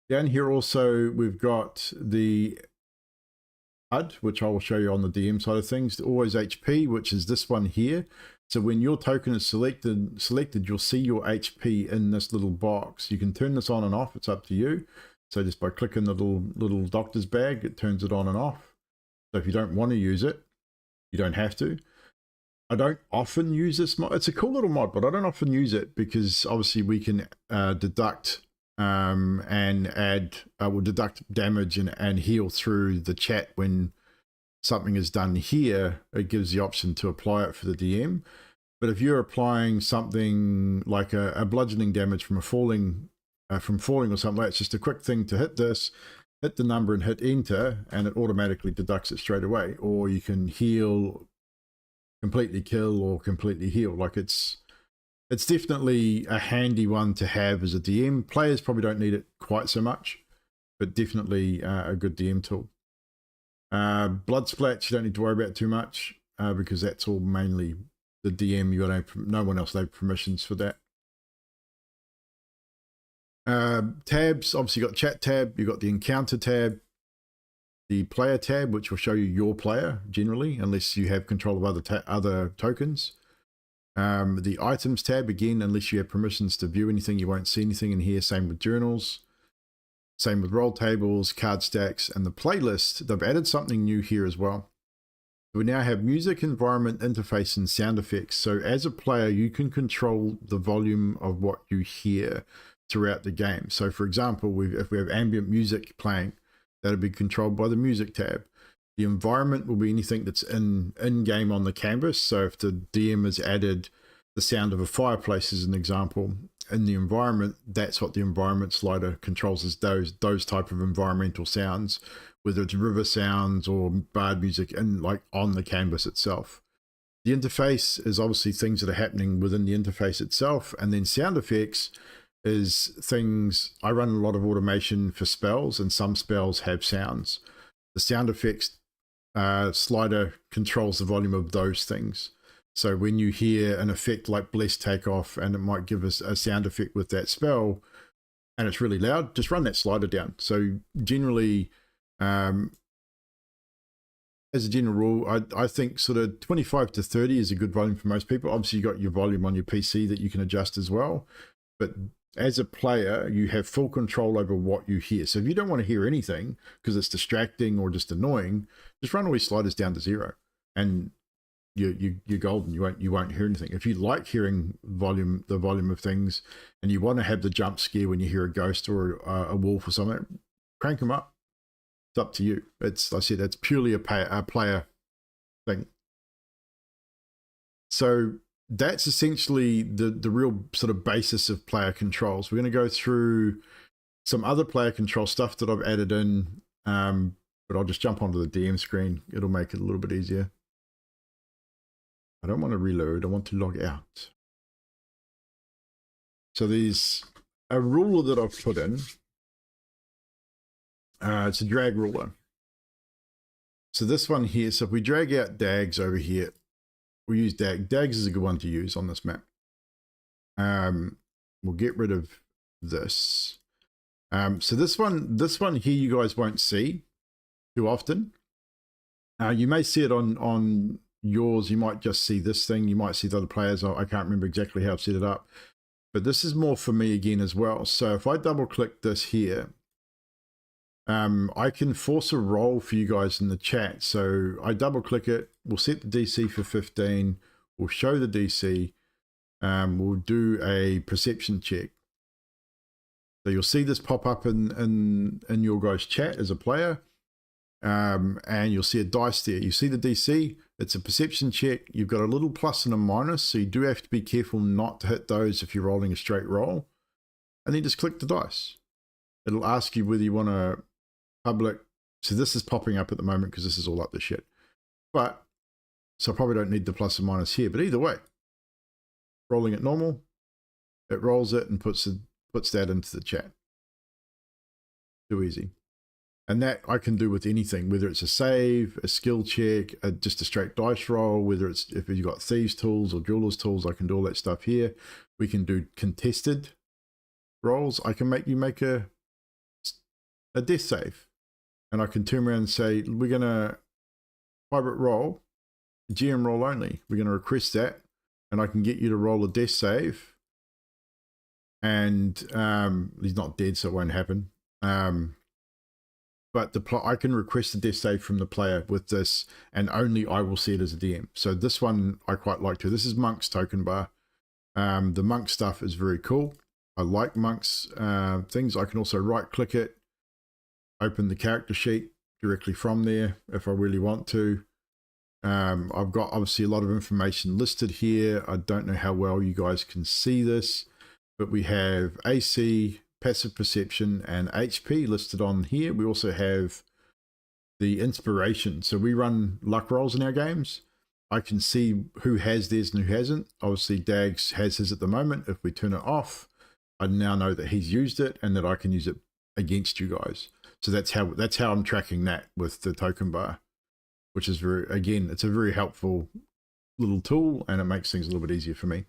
Down here also we've got the HUD, which I will show you on the DM side of things. Always HP, which is this one here. So when your token is selected, you'll see your HP in this little box. You can turn this on and off. It's up to you. So just by clicking the little doctor's bag, it turns it on and off. So if you don't want to use it, you don't have to. I don't often use this mod. It's a cool little mod, but I don't often use it because obviously we can deduct and add, we'll deduct damage and heal through the chat when something is done here. It gives the option to apply it for the DM. But if you're applying something like a bludgeoning damage from falling or something like that, it's just a quick thing to hit this, hit the number and hit enter, and it automatically deducts it straight away. Or you can heal, completely kill, or completely heal. Like it's definitely a handy one to have as a DM. Players probably don't need it quite so much, but definitely a good DM tool. Blood splats you don't need to worry about too much because that's all mainly the DM. You got no one else have permissions for that. Tabs, obviously you got chat tab, you got the encounter tab, the player tab, which will show you your player generally, unless you have control of other tokens. The items tab, again, unless you have permissions to view anything, you won't see anything in here. Same with journals, same with roll tables, card stacks, and the playlist. They've added something new here as well. We now have music, environment, interface, and sound effects. So as a player, you can control the volume of what you hear throughout the game. So for example, if we have ambient music playing, that'll be controlled by the music tab. The environment will be anything that's in-game on the canvas. So if the DM has added the sound of a fireplace as an example in the environment, that's what the environment slider controls, is those type of environmental sounds, whether it's river sounds or bard music like on the canvas itself. The interface is obviously things that are happening within the interface itself. And then sound effects is things, I run a lot of automation for spells, and some spells have sounds. The sound effects slider controls the volume of those things. So when you hear an effect like Bless Takeoff, and it might give us a sound effect with that spell, and it's really loud, just run that slider down. So generally, as a general rule, I think sort of 25 to 30 is a good volume for most people. Obviously, you got your volume on your PC that you can adjust as well. But as a player, you have full control over what you hear. So if you don't want to hear anything because it's distracting or just annoying, just run all these sliders down to 0, and you're golden. You won't hear anything. If you like hearing the volume of things, and you want to have the jump scare when you hear a ghost or a wolf or something, crank them up. It's up to you. It's, like I said, that's purely a player thing. So that's essentially the real sort of basis of player controls. We're going to go through some other player control stuff that I've added in, but I'll just jump onto the DM screen. It'll make it a little bit easier. I don't want to reload. I want to log out. So there's a ruler that I've put in. It's a drag ruler. So this one here, so if we drag out DAGs over here, we'll use DAG. DAGs is a good one to use on this map. We'll get rid of this. So this one here you guys won't see too often. You may see it on yours. You might just see this thing. You might see the other players. I can't remember exactly how I've set it up. But this is more for me again as well. So if I double click this here, I can force a roll for you guys in the chat. So I double click it. We'll set the DC for 15. We'll show the DC. we'll do a perception check. So you'll see this pop up in your guys' chat as a player, and you'll see a dice there. You see the DC, it's a perception check. You've got a little plus and a minus, so you do have to be careful not to hit those if you're rolling a straight roll. And then just click the dice. It'll ask you whether you want to public. So this is popping up at the moment because this is all up the shit. But, so I probably don't need the plus and minus here, but either way, rolling it normal, it rolls it and puts that into the chat. Too easy. And that I can do with anything, whether it's a save, a skill check, just a straight dice roll, whether it's if you've got thieves tools or jeweler's tools, I can do all that stuff here. We can do contested rolls. I can make you make a death save, and I can turn around and say, we're going to private roll, GM roll only. We're going to request that, and I can get you to roll a death save. And he's not dead, so it won't happen. But I can request a death save from the player with this, and only I will see it as a DM. So this one I quite like too. This is Monk's token bar. The Monk stuff is very cool. I like Monk's things. I can also right click it, open the character sheet directly from there if I really want to. I've got obviously a lot of information listed here. I don't know how well you guys can see this, but we have AC, passive perception, and HP listed on here. We also have the inspiration. So we run luck rolls in our games. I can see who has theirs and who hasn't. Obviously Dags has his at the moment. If we turn it off, I now know that he's used it and that I can use it against you guys. So that's how I'm tracking that with the token bar, which is again, it's a very helpful little tool, and it makes things a little bit easier for me.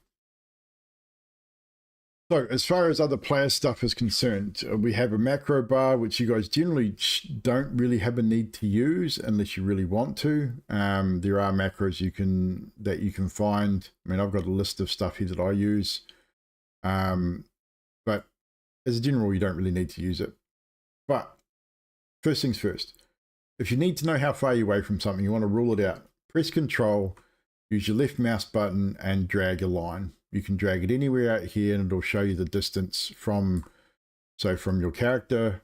So as far as other player stuff is concerned, we have a macro bar, which you guys generally don't really have a need to use unless you really want to. There are macros that you can find. I mean, I've got a list of stuff here that I use, but as a general, you don't really need to use it. But first things first, if you need to know how far you're away from something, you want to rule it out, press Control, use your left mouse button and drag a line. You can drag it anywhere out here and it'll show you the distance from your character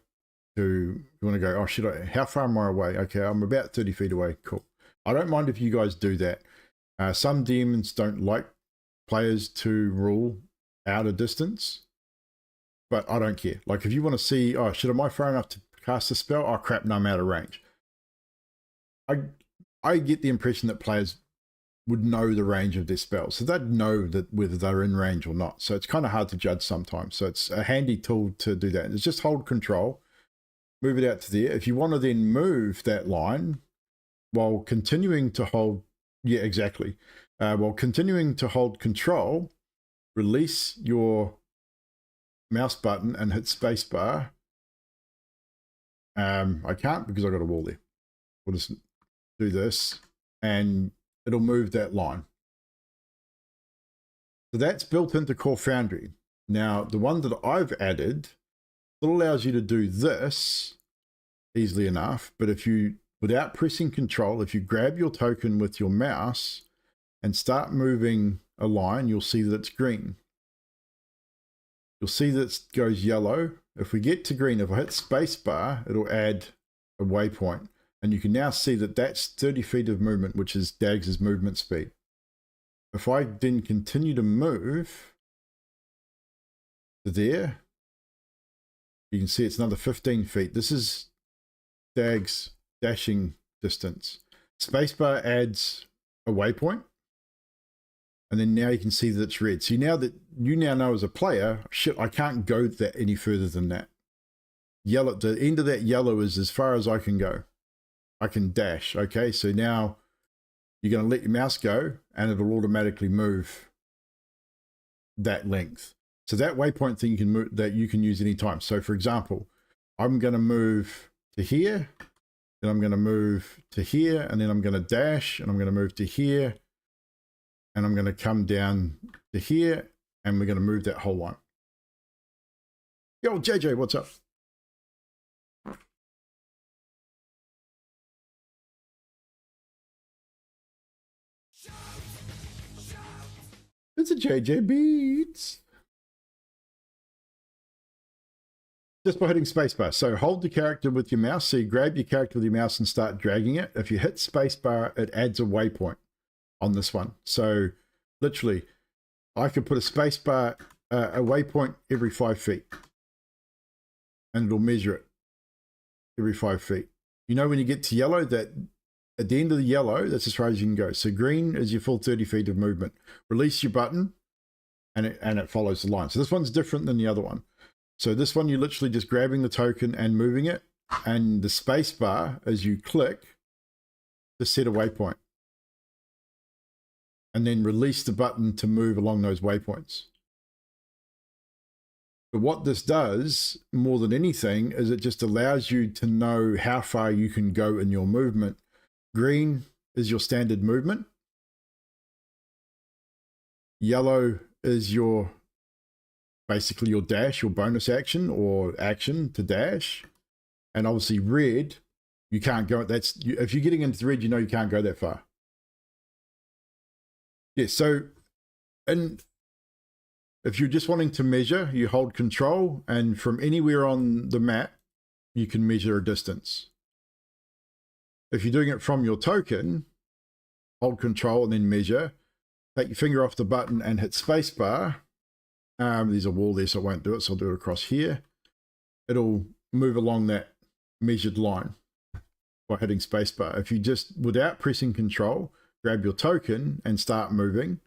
to, you want to go, oh, how far am I away? Okay, I'm about 30 feet away. Cool. I don't mind if you guys do that. Some demons don't like players to rule out a distance, but I don't care. Like if you want to see, oh, am I far enough to cast a spell? Oh crap, no, I'm out of range. I get the impression that players would know the range of their spells, so they'd know that whether they're in range or not. So it's kind of hard to judge sometimes. So it's a handy tool to do that. It's just hold Control, move it out to there. If you want to then move that line while continuing to hold, yeah, exactly. While continuing to hold Control, release your mouse button and hit spacebar. I can't because I've got a wall there. We'll just do this and it'll move that line. So that's built into Core Foundry. Now, the one that I've added, it allows you to do this easily enough, but if you, without pressing Control, if you grab your token with your mouse and start moving a line, you'll see that it's green. You'll see that it goes yellow. If we get to green, if I hit spacebar, it'll add a waypoint. And you can now see that that's 30 feet of movement, which is Dags' movement speed. If I then continue to move to there, you can see it's another 15 feet. This is Dags' dashing distance. Spacebar adds a waypoint. And then now you can see that it's red. So you now know as a player, shit, I can't go that any further than that. Yellow, the end of that yellow is as far as I can go. I can dash. Okay, so now you're going to let your mouse go and it'll automatically move that length. So that waypoint thing you can use anytime. So for example, I'm going to move to here, then I'm going to move to here, and then I'm going to dash, and I'm going to move to here, and I'm going to come down to here, and we're going to move that whole line. Yo, JJ, what's up? It's a JJ Beats. Just by hitting spacebar. So hold the character with your mouse. So you grab your character with your mouse and start dragging it. If you hit spacebar, it adds a waypoint on this one. So literally, I could put a spacebar, a waypoint every 5 feet. And it'll measure it every 5 feet. You know when you get to yellow, that at the end of the yellow, that's as far as you can go. So green is your full 30 feet of movement. Release your button, and it follows the line. So this one's different than the other one. So this one, you're literally just grabbing the token and moving it, and the space bar, as you click, to set a waypoint. And then release the button to move along those waypoints. But what this does, more than anything, is it just allows you to know how far you can go in your movement. Green is your standard movement. Yellow is your basically your dash, your bonus action or action to dash. And obviously red, you can't go, if you're getting into red, you know you can't go that far. Yeah, so, and if you're just wanting to measure, you hold control, and from anywhere on the map, you can measure a distance. If you're doing it from your token, hold control and then measure, take your finger off the button and hit spacebar. There's a wall there, so I won't do it, so I'll do it across here. It'll move along that measured line by hitting spacebar. If you just, without pressing control, grab your token and start moving,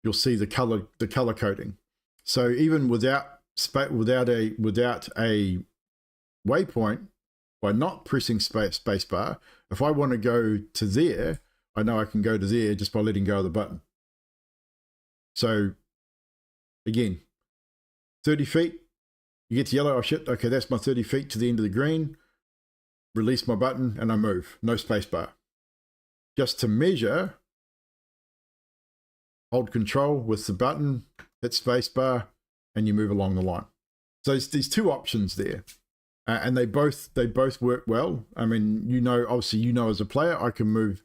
you'll see the color coding. So even without a waypoint, by not pressing spacebar, if I want to go to there, I know I can go to there just by letting go of the button. So again, 30 feet, you get to yellow, oh shit, okay, that's my 30 feet to the end of the green. Release my button and I move, no spacebar. Just to measure, hold control with the button, hit spacebar, and you move along the line. So there's two options there, and they both work well. I mean, obviously, as a player, I can move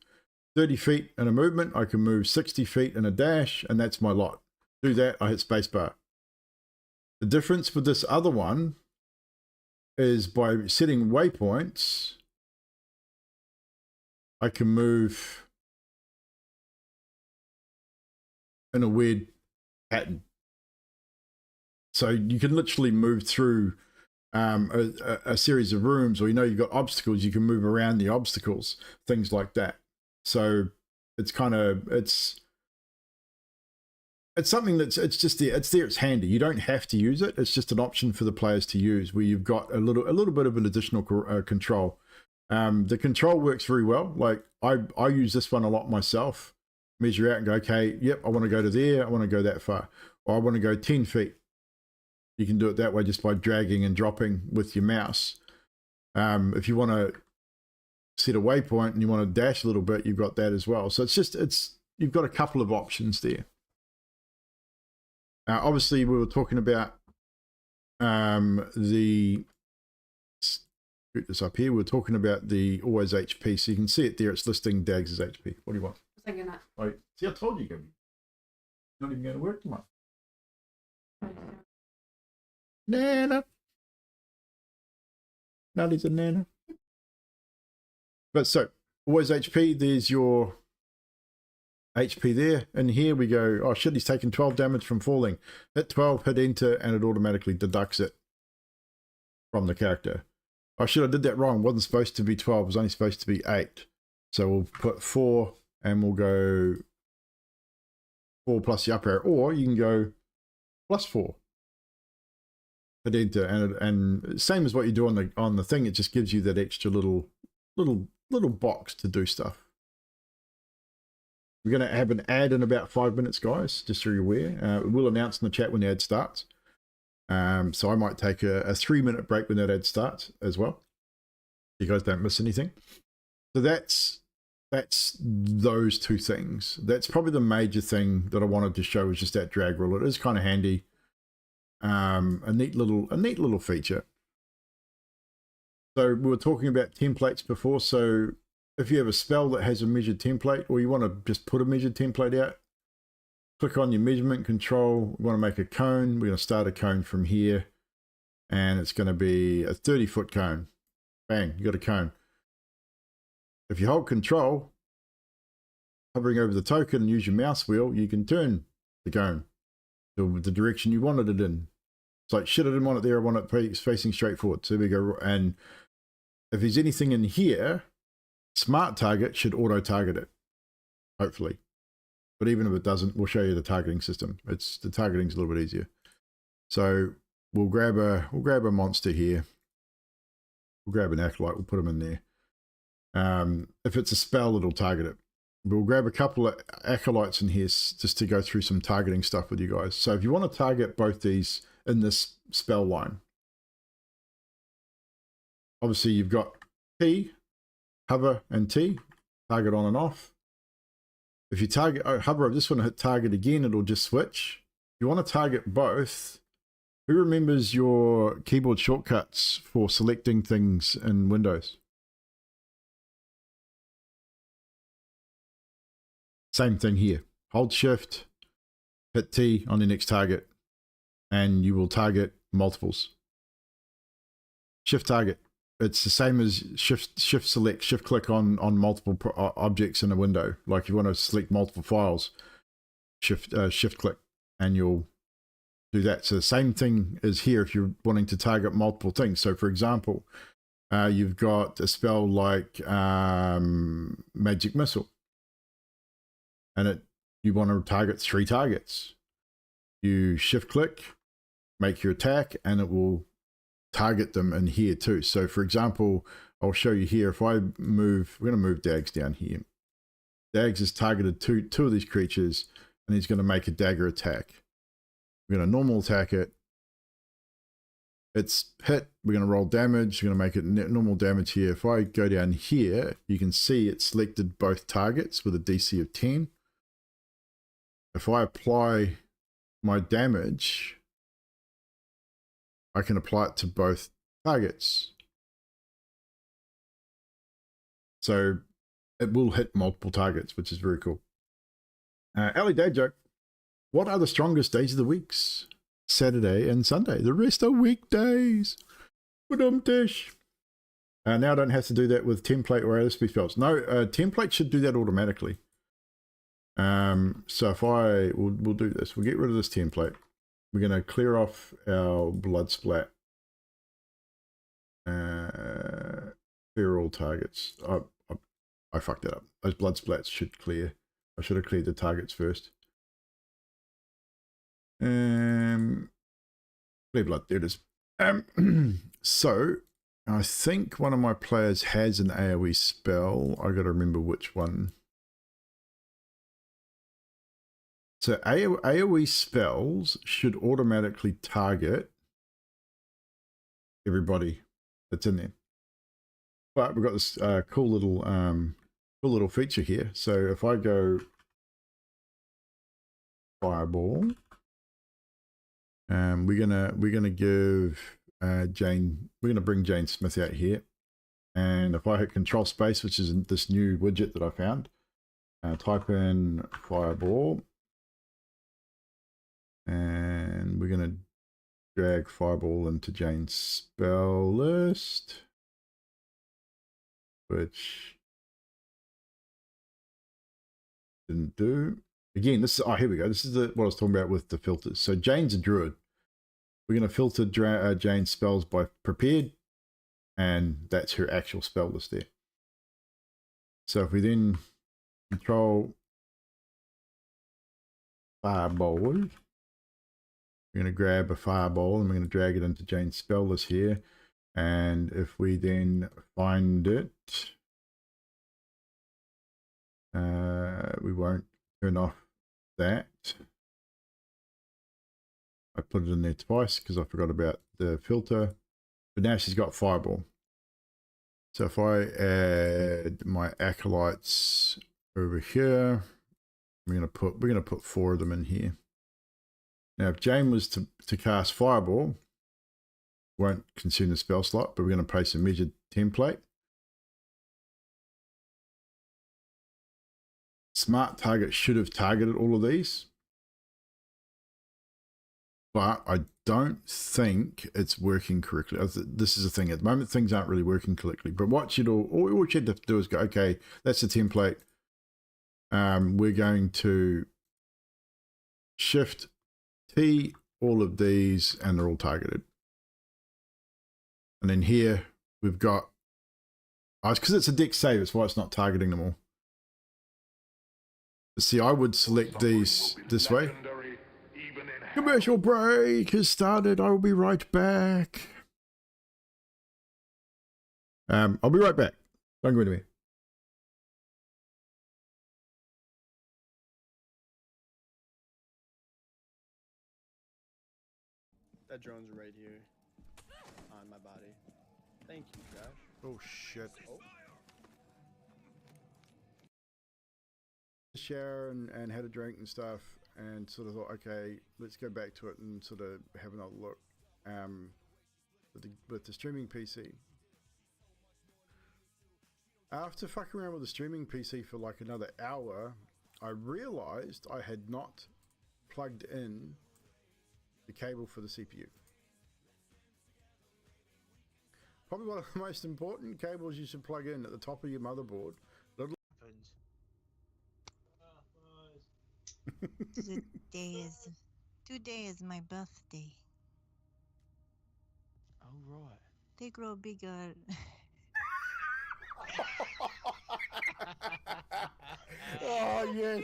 30 feet in a movement, I can move 60 feet in a dash, and that's my lot. Do that, I hit spacebar. The difference with this other one is by setting waypoints, I can move in a weird pattern. So you can literally move through a series of rooms, or you've got obstacles, you can move around the obstacles, things like that. So it's it's something that's, it's there, it's handy. You don't have to use it. It's just an option for the players to use, where you've got a little bit of an additional control. The control works very well. Like I use this one a lot myself. Measure out and go, okay, yep, I want to go to there, I want to go that far, or I want to go 10 feet. You can do it that way just by dragging and dropping with your mouse. If you want to set a waypoint and you want to dash a little bit, you've got that as well. So you've got a couple of options there. Obviously, we were talking about scoot this up here. We were talking about the always HP. So you can see it there. It's listing Dags as HP. What do you want? I was thinking that. Oh, see, I told you, Gabby. Not even going to work tomorrow. Nana. Nutty's a nana. But so, always HP, there's your HP there. And here we go, oh shit, he's taken 12 damage from falling. Hit 12, hit enter, and it automatically deducts it from the character. Oh shit, I did that wrong. It wasn't supposed to be 12, it was only supposed to be 8. So we'll put 4, and we'll go 4 plus the up arrow. Or you can go plus 4. Hit enter, and same as what you do on the thing, it just gives you that extra little box to do stuff. We're going to have an ad in about 5 minutes, guys, just so you're aware. We'll announce in the chat when the ad starts. So I might take a 3-minute break when that ad starts as well. You guys don't miss anything. So that's those two things. That's probably the major thing that I wanted to show, was just that drag rule. It is kind of handy. A neat little feature. So we were talking about templates before. So if you have a spell that has a measured template, or you want to just put a measured template out, Click on your measurement control. We want to make a cone. We're going to start a cone from here, and it's going to be a 30-foot cone. Bang, you got a cone. If you hold control, hovering over the token and use your mouse wheel, you can turn the cone to the direction you wanted it in. It's like, shit, I didn't want it there, I want it facing straight forward. So we go, and if there's anything in here, Smart Target should auto-target it, hopefully. But even if it doesn't, we'll show you the targeting system. The targeting's a little bit easier. So we'll grab a monster here. We'll grab an acolyte, we'll put them in there. If it's a spell, it'll target it. We'll grab a couple of acolytes in here just to go through some targeting stuff with you guys. So if you want to target both these in this spell line, obviously you've got T, hover, and T, target on and off. If you hover over this one and hit target again, it'll just switch. If you want to target both, who remembers your keyboard shortcuts for selecting things in Windows? Same thing here. Hold shift, hit T on the next target, and you will target multiples. Shift target. It's the same as shift select, shift click on multiple objects in a window. Like if you want to select multiple files, shift click, and you'll do that. So the same thing is here if you're wanting to target multiple things. So for example, you've got a spell like Magic Missile. And you want to target 3 targets. You shift click, make your attack, and it will target them in here too. So for example, I'll show you here. If I move, we're going to move Dags down here. Dags has targeted two of these creatures, and he's going to make a dagger attack. We're going to normal attack it. It's hit. We're going to roll damage. We're going to make it normal damage here. If I go down here, you can see it selected both targets with a DC of 10. If I apply my damage, I can apply it to both targets. So it will hit multiple targets, which is very cool. Ali Day Joke. What are the strongest days of the weeks? Saturday and Sunday. The rest are weekdays. Dish. Now I don't have to do that with template or OSP spells. No, template should do that automatically. So if we'll do this, we'll get rid of this template. We're going to clear off our blood splat. Clear all targets. I fucked that up. Those blood splats should clear. I should have cleared the targets first. Clear blood, there it is. So I think one of my players has an AoE spell. I got to remember which one. So AoE spells should automatically target everybody that's in there. But we've got this cool little feature here. So if I go fireball, we're gonna give Jane. We're gonna bring Jane Smith out here, and if I hit Control Space, which is this new widget that I found, type in fireball. And we're going to drag fireball into Jane's spell list, which didn't do. Again, this is, here we go. This is what I was talking about with the filters. So Jane's a druid. We're going to filter Jane's spells by prepared, and that's her actual spell list there. So if we then control fireball, we're going to grab a fireball and we're going to drag it into Jane's spell list here. And if we then find it, we won't turn off that. I put it in there twice because I forgot about the filter. But now she's got fireball. So if I add my acolytes over here, we're gonna put 4 of them in here. Now, if Jane was to cast fireball, won't consume the spell slot, but we're going to place a measured template. Smart Target should have targeted all of these. but I don't think it's working correctly. This is the thing. At the moment, things aren't really working correctly. But what all you have to do is go, okay, that's the template. We're going to shift T all of these, and they're all targeted. And then here we've got, it's because it's a deck save, it's why it's not targeting them all. See, I would select these this way. Commercial break has started. I will be right back. I'll be right back. Don't go anywhere. That drone's right here on my body. Thank you, Josh. Oh shit. Oh. Shower and had a drink and stuff, and sort of thought, okay, let's go back to it and sort of have another look with the streaming PC. After fucking around with the streaming PC for like another hour, I realized I had not plugged in the cable for the CPU. Probably one of the most important cables you should plug in at the top of your motherboard. Today is my birthday. Oh, right. They grow bigger. Oh, yes.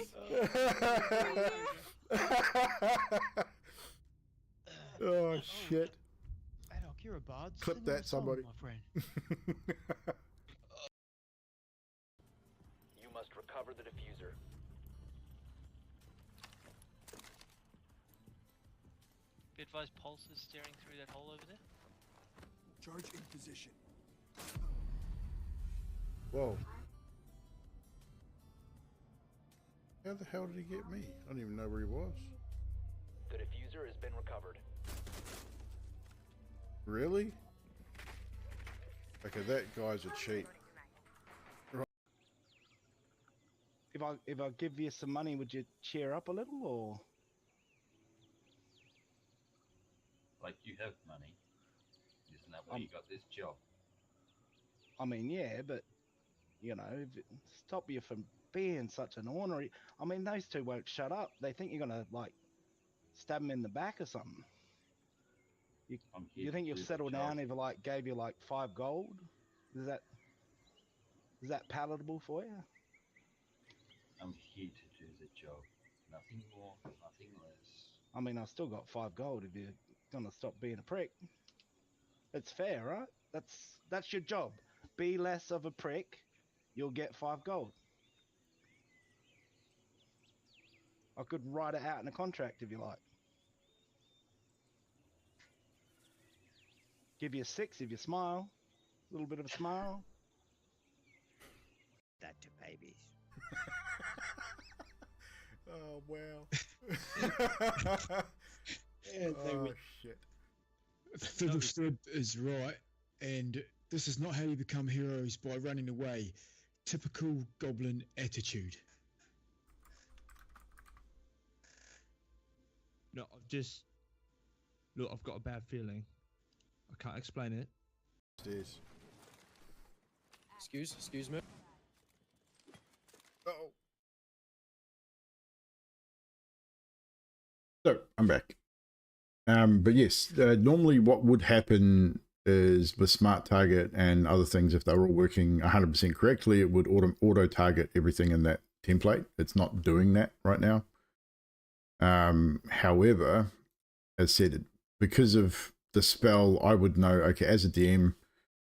Oh, shit. Adok, you're a bard. Clip Sing that, us a song, somebody. my friend. You must recover the diffuser. Be advised, Pulse is steering through that hole over there. Charge in position. Whoa. How the hell did he get me? I don't even know where he was. The diffuser has been recovered. Really? Okay, that guy's a cheat. If I give you some money, would you cheer up a little, or? Like, you have money. Isn't that why you got this job? I mean, yeah, but you know, stop you from being such an ornery. I mean, those two won't shut up. They think you're gonna like stab them in the back or something. You think you'll settle down if I like gave you like 5 gold? Is that palatable for you? I'm here to do the job. Nothing more, nothing less. I mean, I've still got 5 gold if you're gonna stop being a prick. It's fair, right? That's your job. Be less of a prick. You'll get 5 gold. I could write it out in a contract if you like. Give you a 6 if you smile. A little bit of a smile. That to babies. Oh, wow. Oh, shit. Fiddlested is right, and this is not how you become heroes, by running away. Typical goblin attitude. No, I've got a bad feeling. I can't explain it. Stairs. Excuse me. Uh-oh. So, I'm back. But yes, normally what would happen is with Smart Target and other things, if they were all working 100% correctly, it would auto target everything in that template. It's not doing that right now. However, as said, because of the spell, I would know, okay, as a DM,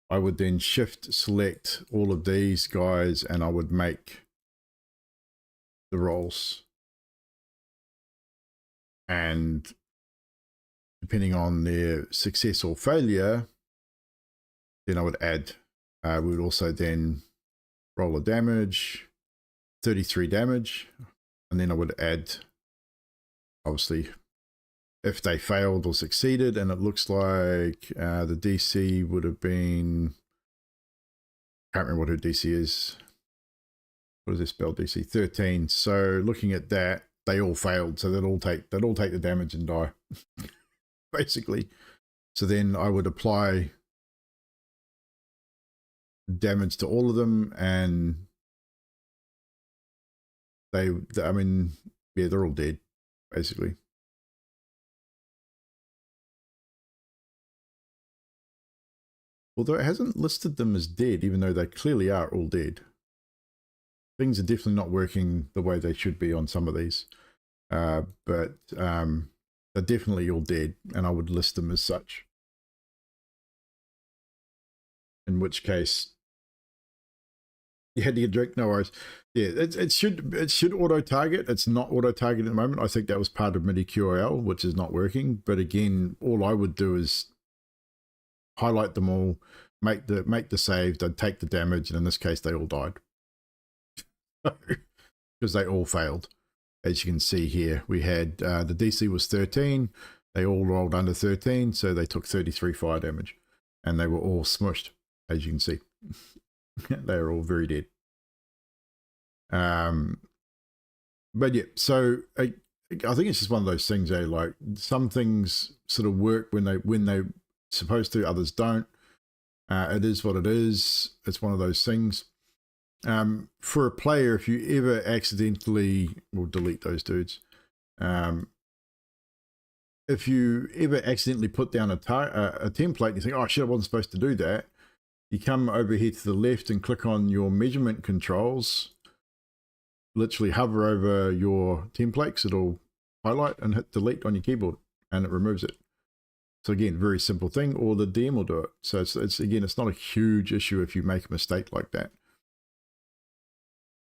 I would then shift select all of these guys and I would make the rolls. And depending on their success or failure, then I would add, we would also then roll a damage, 33 damage, and then I would add, obviously, if they failed or succeeded, and it looks like the DC would have been, can't remember what her DC is. What does this spell? DC 13. So looking at that, they all failed, so they'd all take the damage and die. basically. So then I would apply damage to all of them, and I mean, yeah, they're all dead, basically. Although it hasn't listed them as dead, even though they clearly are all dead. Things are definitely not working the way they should be on some of these. But they're definitely all dead, and I would list them as such. In which case, you had to get drink, no worries. Yeah, it should auto target. It's not auto target at the moment. I think that was part of MIDI QRL, which is not working. But again, all I would do is highlight them all, make the save, they'd take the damage, and in this case they all died. Because they all failed. As you can see here, we had the DC was 13, they all rolled under 13, so they took 33 fire damage, and they were all smushed, as you can see. They are all very dead. But yeah, so I think it's just one of those things, like some things sort of work when they supposed to, others don't. It is what it is. It's one of those things. For a player, if you ever accidentally, we'll delete those dudes. If you ever accidentally put down a template and you think, oh shit, I wasn't supposed to do that, you come over here to the left and click on your measurement controls, literally hover over your templates, it'll highlight and hit delete on your keyboard and it removes it. So again, very simple thing, or the DM will do it. So it's again, it's not a huge issue if you make a mistake like that.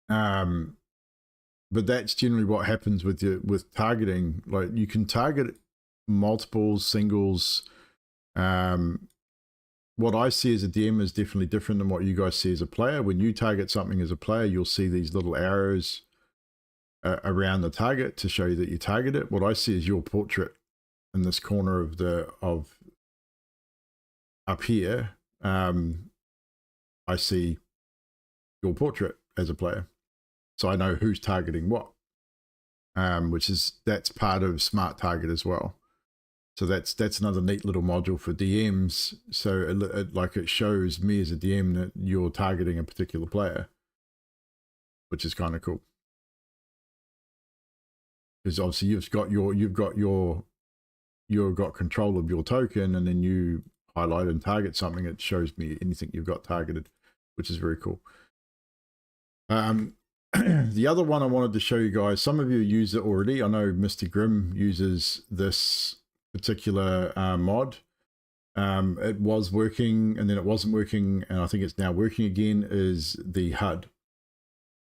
But that's generally what happens with targeting. Like you can target multiples, singles. What I see as a DM is definitely different than what you guys see as a player. When you target something as a player, you'll see these little arrows around the target to show you that you target it. What I see is your portrait in this corner of up here. I see your portrait as a player, so I know who's targeting what, that's part of Smart Target as well. So that's another neat little module for DMs. So it shows me as a DM that you're targeting a particular player, which is kind of cool. Because obviously you've got control of your token, and then you highlight and target something. It shows me anything you've got targeted, which is very cool. The other one I wanted to show you guys, some of you use it already. I know Mr. Grimm uses this particular mod. It was working and then it wasn't working, and I think it's now working again, is the HUD.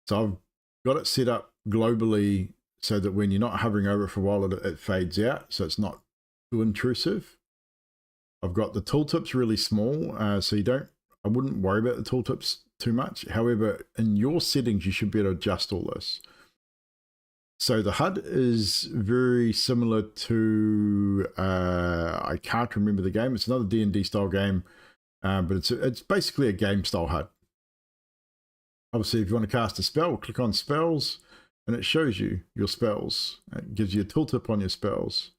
So I've got it set up globally so that when you're not hovering over it for a while, it fades out, so it's not too intrusive. I've got the tooltips really small, so I wouldn't worry about the tooltips too much. However, in your settings, you should be able to adjust all this. So the HUD is very similar to, I can't remember the game. It's another D&D style game, but it's basically a game style HUD. Obviously, if you want to cast a spell, click on spells, and it shows you your spells. It gives you a tooltip on your spells.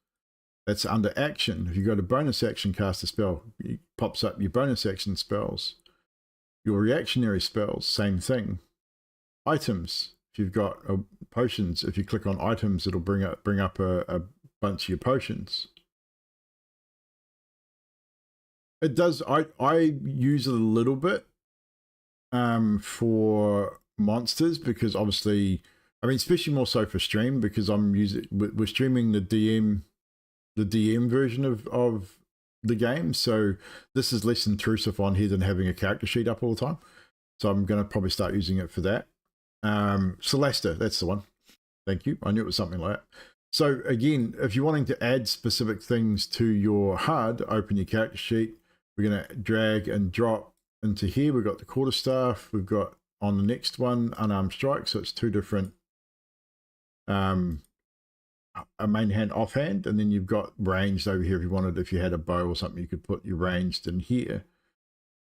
That's under action. If you go to bonus action, cast a spell, it pops up your bonus action spells. Your reactionary spells, same thing. Items, if you've got potions, if you click on items, it'll bring up a bunch of your potions. It does, I use it a little bit for monsters, because obviously, I mean, especially more so for stream, because we're streaming the DM version of the game, so this is less intrusive on here than having a character sheet up all the time. So I'm going to probably start using it for that. Celesta, that's the one. Thank you. I knew it was something like that. So again, if you're wanting to add specific things to your HUD, open your character sheet. We're going to drag and drop into here. We've got the quarterstaff. We've got on the next one, unarmed strike. So it's two different, a main hand, offhand, and then you've got ranged over here. If you had a bow or something, you could put your ranged in here.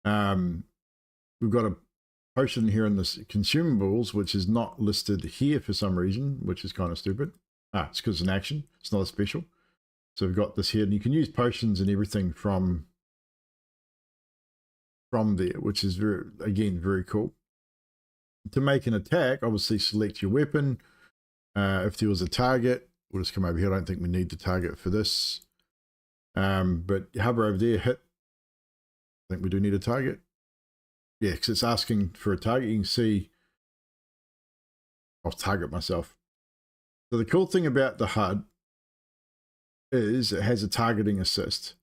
We've got a potion here in this consumables, which is not listed here for some reason, which is kind of stupid. It's because it's an action. It's not a special. So we've got this here, and you can use potions and everything from there, which is very cool. To make an attack, obviously select your weapon. If there was a target, we'll just come over here. I don't think we need the target for this. But hover over there, hit. I think we do need a target. Yeah, because it's asking for a target. You can see I'll target myself. So the cool thing about the HUD is it has a targeting assist.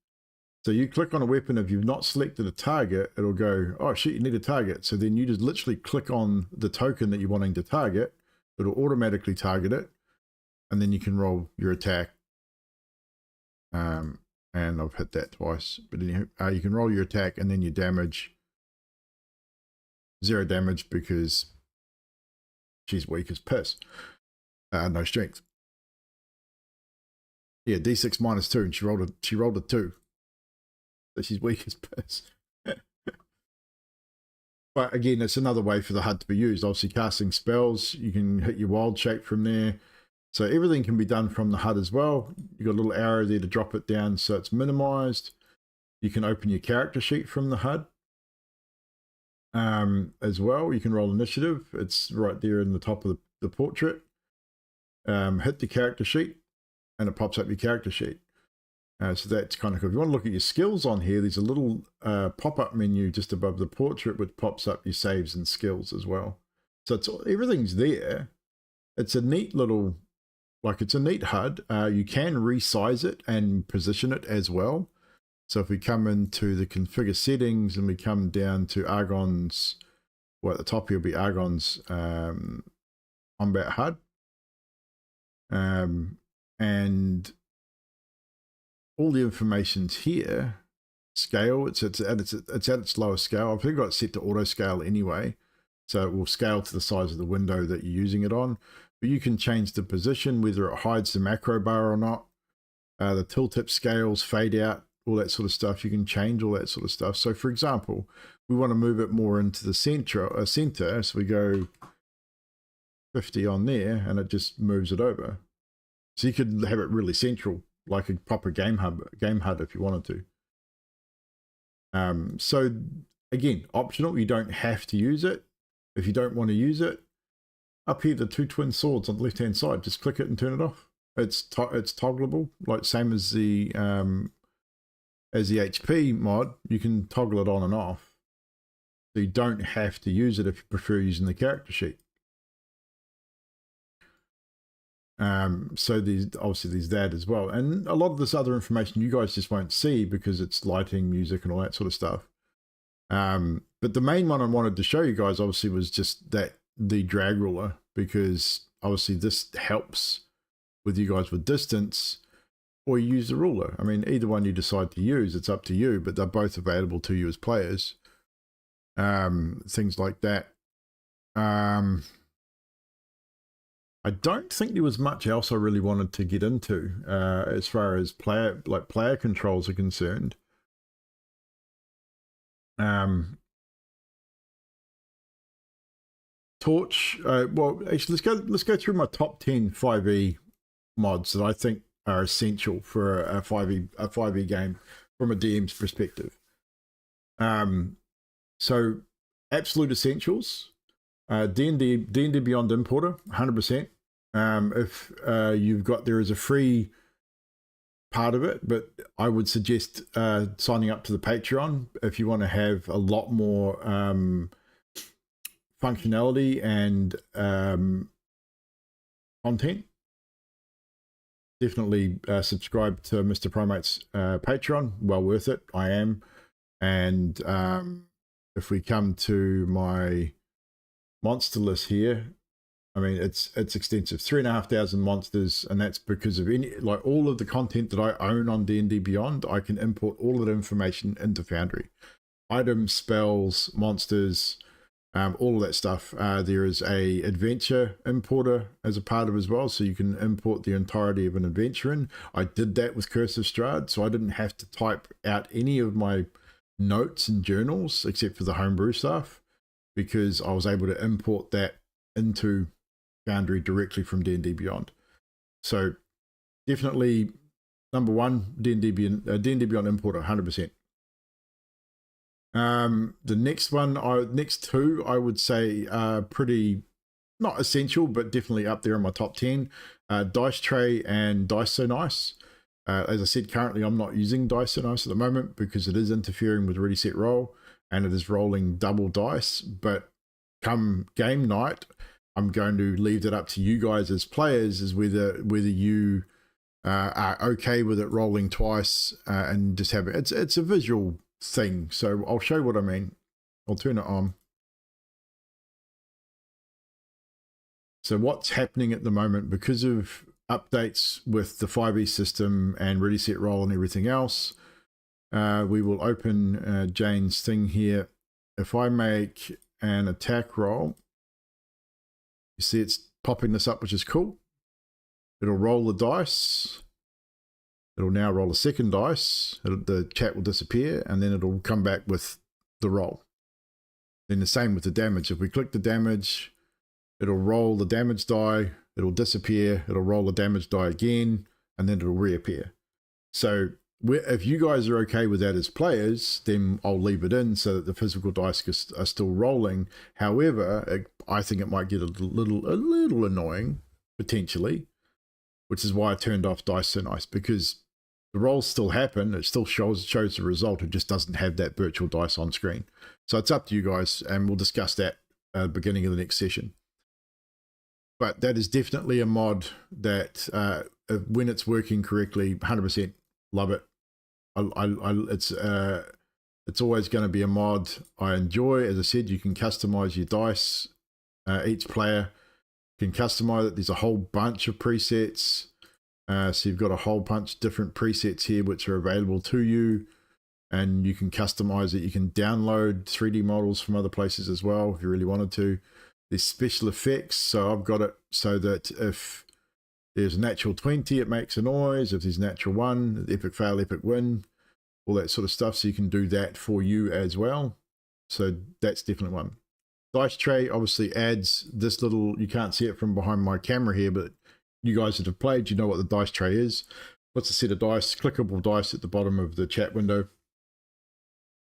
So you click on a weapon, if you've not selected a target, it'll go, oh shit, you need a target. So then you just literally click on the token that you're wanting to target. It'll automatically target it. And then you can roll your attack. And I've hit that twice. But anyhow, you can roll your attack and then your damage. 0 damage because she's weak as piss. No strength. Yeah, D6 -2, and she rolled a 2. So she's weak as piss. But again, it's another way for the HUD to be used. Obviously, casting spells, you can hit your wild shape from there. So everything can be done from the HUD as well. You've got a little arrow there to drop it down so it's minimized. You can open your character sheet from the HUD as well. You can roll initiative. It's right there in the top of the portrait. Hit the character sheet and it pops up your character sheet. So that's kind of cool. If you want to look at your skills on here, there's a little pop-up menu just above the portrait which pops up your saves and skills as well. So everything's there. It's a neat little, it's a neat HUD. You can resize it and position it as well. So if we come into the configure settings and we come down to Argon's, well, at the top here will be Argon's combat HUD. And all the information's here. Scale, it's at its lowest scale. I've got it set to auto scale anyway, so it will scale to the size of the window that you're using it on. But you can change the position, whether it hides the macro bar or not. The tooltip scales, fade out, all that sort of stuff. You can change all that sort of stuff. So for example, we want to move it more into the center, so we go 50 on there and it just moves it over. So you could have it really central, like a proper game HUD if you wanted to. So again, optional. You don't have to use it. If you don't want to use it, up here the 2 twin swords on the left hand side, just click it and turn it off. It's toggleable, like same as the HP mod. You can toggle it on and off, so you don't have to use it if you prefer using the character sheet. So there's that as well, and a lot of this other information you guys just won't see because it's lighting, music, and all that sort of stuff. But the main one I wanted to show you guys obviously was just the drag ruler, because obviously this helps with you guys with distance, or you use the ruler. I mean, either one you decide to use, it's up to you, but they're both available to you as players. Things like that. I don't think there was much else I really wanted to get into as far as player controls are concerned. Torch. Well, actually, let's go through my top 10 5e mods that I think are essential for a 5e game from a DM's perspective. So absolute essentials. D&D Beyond Importer, 100%. If you've got, there is a free part of it, but I would suggest signing up to the Patreon if you want to have a lot more functionality and content. Definitely subscribe to Mr. Primate's Patreon. Well worth it. I am. And if we come to my monster list here, I mean, it's extensive. 3,500 monsters, and that's because of all of the content that I own on D&D Beyond. I can import all of that information into Foundry. Items, spells, monsters, all of that stuff. There is a adventure importer as a part of it as well, so you can import the entirety of an adventure in. I did that with Curse of Strahd, so I didn't have to type out any of my notes and journals except for the homebrew stuff, because I was able to import that into Foundry directly from D&D Beyond. So definitely number one, D&D Beyond Importer, 100%. The next one, next two, I would say are pretty, not essential, but definitely up there in my top 10. Dice Tray and Dice So Nice. As I said, currently I'm not using Dice So Nice at the moment because it is interfering with Ready Set Roll and it is rolling double dice. But come game night, I'm going to leave that up to you guys as players, as whether you are okay with it rolling twice and just have it. It's a visual thing, so I'll show you what I mean. I'll turn it on. So what's happening at the moment, because of updates with the 5e system and Ready Set Roll and everything else, we will open Jane's thing here. If I make an attack roll, you see it's popping this up, which is cool. It'll roll the dice. It'll now roll a second dice. The chat will disappear, and then it'll come back with the roll. Then the same with the damage. If we click the damage, it'll roll the damage die. It'll disappear. It'll roll the damage die again, and then it'll reappear. So if you guys are okay with that as players, then I'll leave it in so that the physical dice are still rolling. However, I think it might get a little annoying, potentially, which is why I turned off Dice So Nice, because the rolls still happen. It still shows the result. It just doesn't have that virtual dice on screen. So it's up to you guys, and we'll discuss that at the beginning of the next session. But that is definitely a mod that, when it's working correctly, 100% love it. It's always going to be a mod I enjoy. As I said, you can customize your dice. Each player can customize it. There's a whole bunch of presets. So you've got a whole bunch of different presets here which are available to you, and you can customize it. You can download 3D models from other places as well if you really wanted to. There's special effects, so I've got it so that if there's a natural 20, it makes a noise. If there's natural 1, epic fail, epic win, all that sort of stuff. So you can do that for you as well. So that's definitely one. Dice Tray obviously adds this little, you can't see it from behind my camera here, but you guys that have played, you know what the Dice Tray is. What's a set of dice, clickable dice at the bottom of the chat window.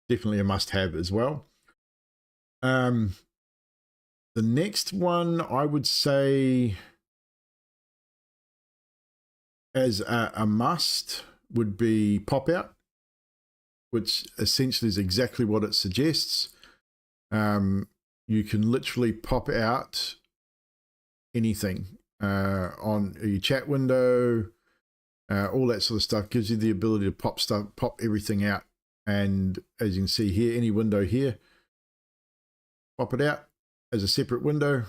Definitely a must-have as well. The next one, I would say, as a must, would be Pop Out, which essentially is exactly what it suggests. You can literally pop out anything on your chat window, all that sort of stuff. Gives you the ability to pop everything out. And as you can see here, any window here, pop it out as a separate window.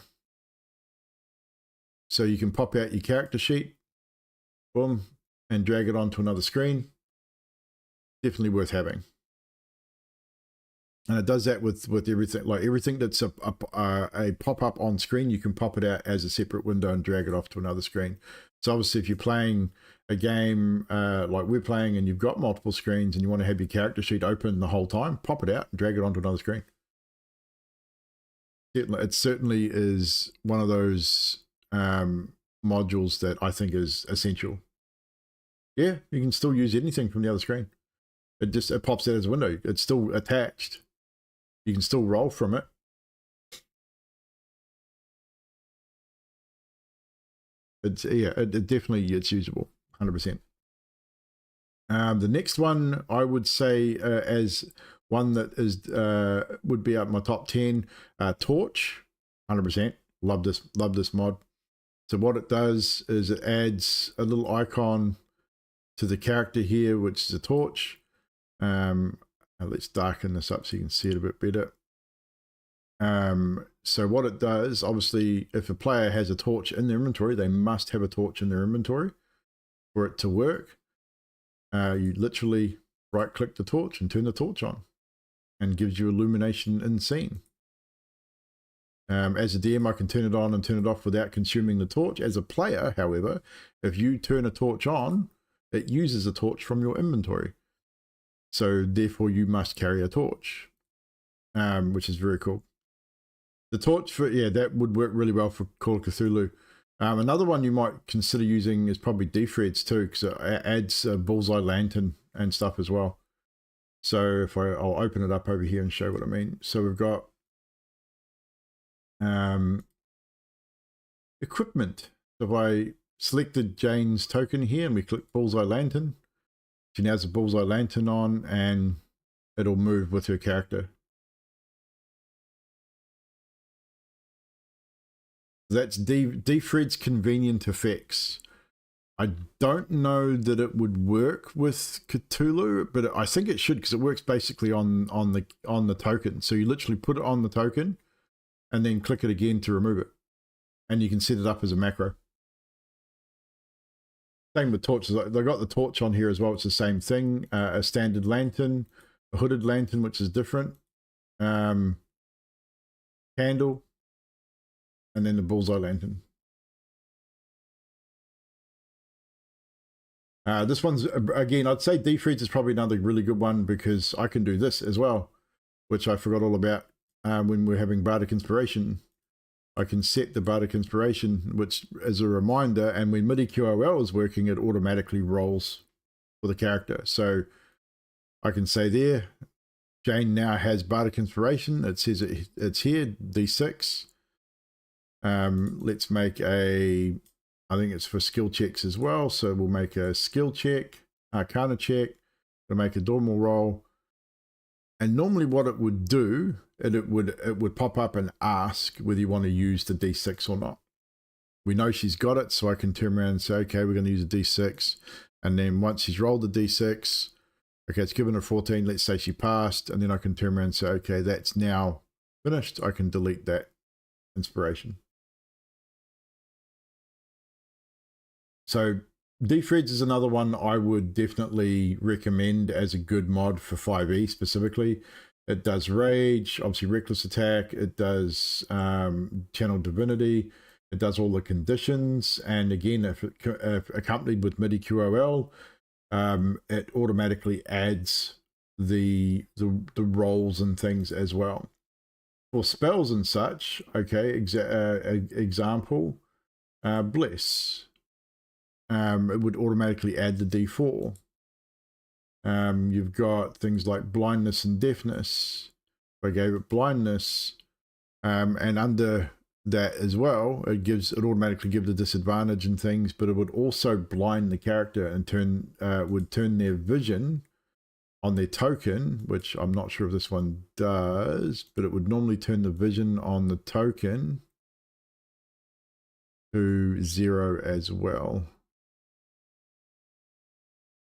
So you can pop out your character sheet, boom, and drag it onto another screen. Definitely worth having. And it does that with everything, like everything that's a pop-up on screen, you can pop it out as a separate window and drag it off to another screen. So obviously if you're playing a game like we're playing and you've got multiple screens and you want to have your character sheet open the whole time, pop it out and drag it onto another screen. It certainly is one of those modules that I think is essential. Yeah, you can still use anything from the other screen. It pops out as a window. It's still attached. You can still roll from it. It's it's usable, 100%. The next one I would say as one that is would be up my top 10, Torch, 100%. Love this mod. So what it does is it adds a little icon to the character here, which is a torch. Let's darken this up so you can see it a bit better. So what it does, obviously, if a player has a torch in their inventory, they must have a torch in their inventory for it to work. You literally right-click the torch and turn the torch on, and gives you illumination in scene. As a DM, I can turn it on and turn it off without consuming the torch. As a player, however, if you turn a torch on, it uses a torch from your inventory. So therefore you must carry a torch, which is very cool. The torch that would work really well for Call of Cthulhu. Another one you might consider using is probably defreds too, because it adds a bullseye lantern and stuff as well. So if I'll open it up over here and show what I mean. So we've got equipment. So if I selected Jane's token here and we click bullseye lantern, she now has a bullseye lantern on and it'll move with her character. That's defred's convenient effects. I don't know that it would work with Cthulhu, but I think it should, because it works basically on the token. So you literally put it on the token and then click it again to remove it. And you can set it up as a macro. Same with torches. They've got the torch on here as well. It's the same thing. A standard lantern, a hooded lantern, which is different. Candle. And then the bullseye lantern. This one's, again, I'd say defreds is probably another really good one, because I can do this as well, which I forgot all about when we're having Bardic Inspiration. I can set the Bardic Inspiration, which is a reminder, and when MIDI QOL is working, it automatically rolls for the character. So I can say there, Jane now has Bardic Inspiration. It says it's here, D6. Let's make I think it's for skill checks as well. So we'll make a skill check, Arcana check, we'll make a normal roll. And normally what it would do, it would pop up and ask whether you want to use the D6 or not. We know she's got it, so I can turn around and say, okay, we're going to use a D6. And then once she's rolled the D6, okay, it's given her 14. Let's say she passed. And then I can turn around and say, okay, that's now finished. I can delete that inspiration. So defreds is another one I would definitely recommend as a good mod for 5e specifically. It does rage, obviously reckless attack. It does channel divinity. It does all the conditions. And again, if accompanied with MIDI QOL, it automatically adds the rolls and things as well. For spells and such, okay, example, bless. It would automatically add the D4. You've got things like blindness and deafness. If I gave it blindness, and under that as well, it automatically gives the disadvantage and things, but it would also blind the character and would turn their vision on their token, which I'm not sure if this one does, but it would normally turn the vision on the token to 0 as well.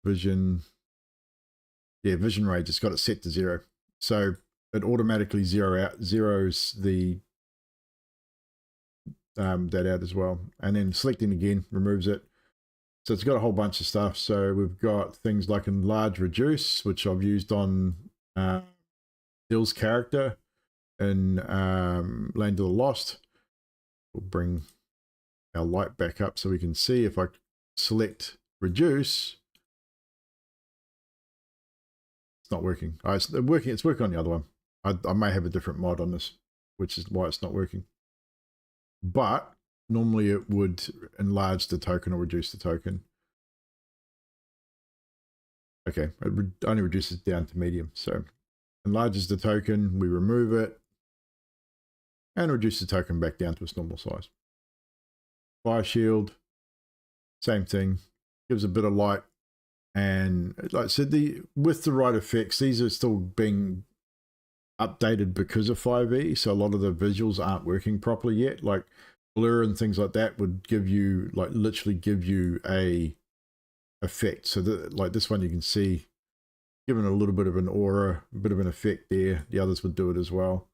Vision rage, it's got it set to 0, so it automatically zeros the that out as well, and then selecting again removes it. So it's got a whole bunch of stuff. So we've got things like enlarge, reduce, which I've used on Dill's character in Land of the Lost. We'll bring our light back up so we can see. If I select reduce, it's not working. It's working on the other one. I may have a different mod on this, which is why it's not working. But normally it would enlarge the token or reduce the token. Okay, it only reduces down to medium. So enlarges the token, we remove it, and reduce the token back down to its normal size. Fire shield, same thing, gives a bit of light. And like I said, with the right effects, these are still being updated because of 5e, so a lot of the visuals aren't working properly yet. Like blur and things like that would give you, like, literally give you a effect. So that, like this one, you can see given a little bit of an aura, a bit of an effect there. The others would do it as well.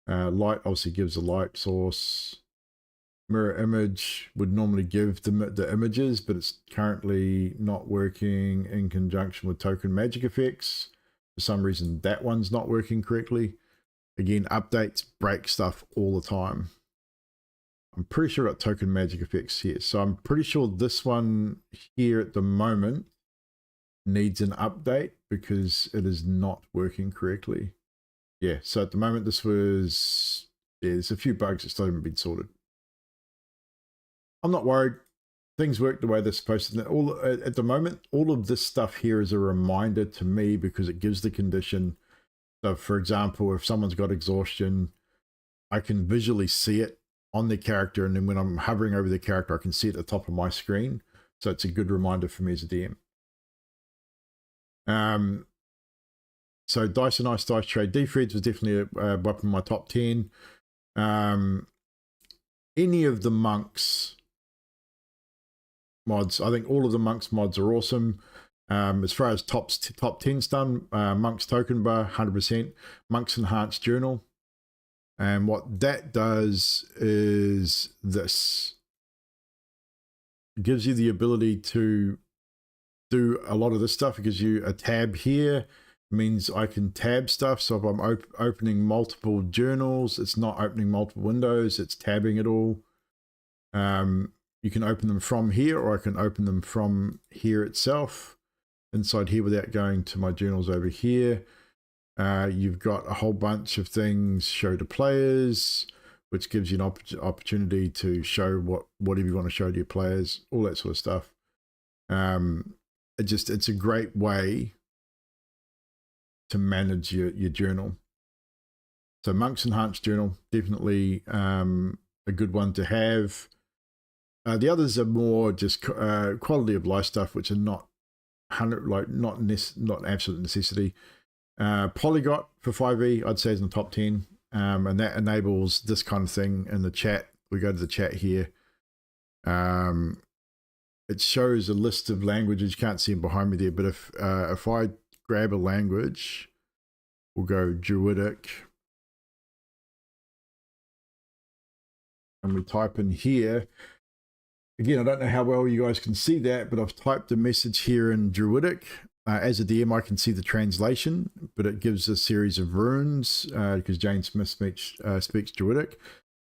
Light obviously gives a light source. Mirror image would normally give the images, but it's currently not working in conjunction with token magic effects. For some reason, that one's not working correctly. Again, updates break stuff all the time. I'm pretty sure I've got token magic effects here. So I'm pretty sure this one here at the moment needs an update because it is not working correctly. Yeah, so at the moment there's a few bugs that still haven't been sorted. I'm not worried. Things work the way they're supposed to. All at the moment, all of this stuff here is a reminder to me because it gives the condition. So, for example, if someone's got exhaustion, I can visually see it on the character, and then when I'm hovering over the character, I can see it at the top of my screen. So it's a good reminder for me as a DM. So Dice and Ice Dice Trade Defreads was definitely a weapon in my top 10. Any of the Monks mods, I think all of the Monks mods are awesome. As far as top 10's done, Monks Token Bar, 100%. Monks Enhanced Journal. And what that does is this. It gives you the ability to do a lot of this stuff. It gives you a tab here. It means I can tab stuff. So if I'm opening multiple journals, it's not opening multiple windows. It's tabbing it all. You can open them from here, or I can open them from here itself, inside here, without going to my journals over here. You've got a whole bunch of things, show to players, which gives you an opportunity to show whatever you want to show to your players, all that sort of stuff. It's a great way to manage your journal. So Monk's Enhanced Journal, definitely a good one to have. The others are more just quality of life stuff, which are not absolute necessity. Polygot for 5e, I'd say is in the top 10, and that enables this kind of thing in the chat. We go to the chat here. It shows a list of languages. You can't see them behind me there, but if I grab a language, we'll go Druidic, and we type in here. Again, I don't know how well you guys can see that, but I've typed a message here in Druidic. As a DM, I can see the translation, but it gives a series of runes because Jane Smith speaks Druidic.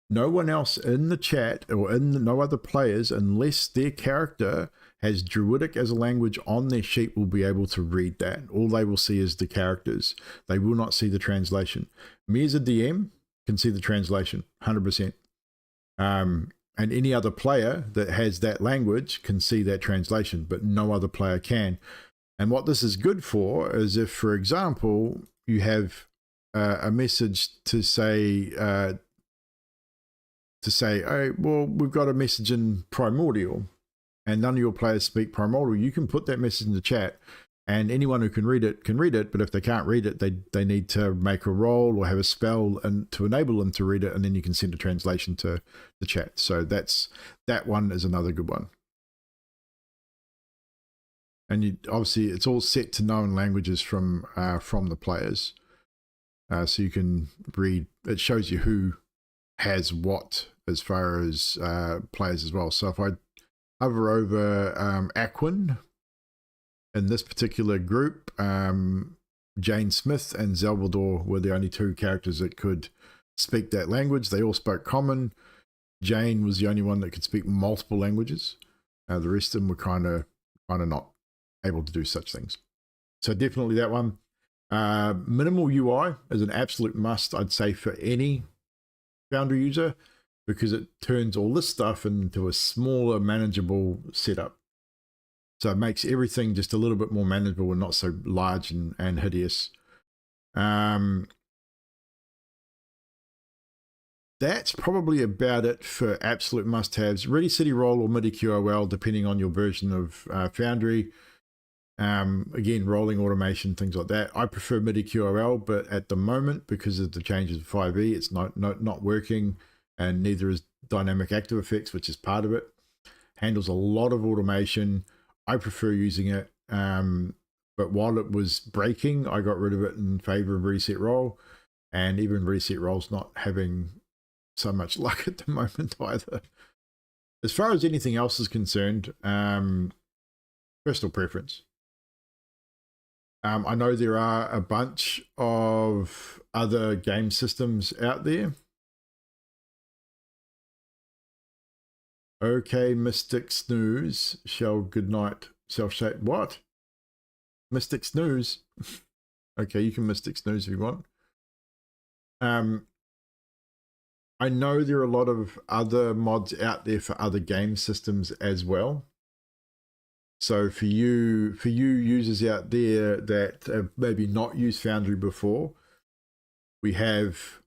No one else in the chat or no other players, unless their character has Druidic as a language on their sheet, will be able to read that. All they will see is the characters. They will not see the translation. Me as a DM can see the translation, 100%. And any other player that has that language can see that translation, but no other player can. And what this is good for is if, for example, you have a message to say, oh, well, we've got a message in Primordial, and none of your players speak Primordial, you can put that message in the chat, and anyone who can read it, but if they can't read it, they need to make a roll or have a spell and to enable them to read it, and then you can send a translation to the chat. So that one is another good one. And obviously it's all set to known languages from the players, so you can read. It shows you who has what as far as players as well. So if I hover over Aquin, in this particular group, Jane Smith and Zelvador were the only two characters that could speak that language. They all spoke Common. Jane was the only one that could speak multiple languages. The rest of them were kind of not able to do such things. So definitely that one. Minimal UI is an absolute must, I'd say, for any Foundry user, because it turns all this stuff into a smaller, manageable setup. So it makes everything just a little bit more manageable and not so large and hideous. That's probably about it for absolute must-haves. Ready City Roll or MIDI QOL, depending on your version of Foundry. Again, rolling automation, things like that. I prefer MIDI QOL, but at the moment, because of the changes of 5e, it's not working, and neither is Dynamic Active Effects, which is part of it. Handles a lot of automation. I prefer using it, but while it was breaking, I got rid of it in favor of Reset Roll, and even Reset Roll's not having so much luck at the moment either. As far as anything else is concerned, personal preference. I know there are a bunch of other game systems out there. Okay, Mystic Snooze, Shell Goodnight, Self-Shape. What? Mystic Snooze? Okay, you can Mystic Snooze if you want. I know there are a lot of other mods out there for other game systems as well. So for you users out there that have maybe not used Foundry before, we have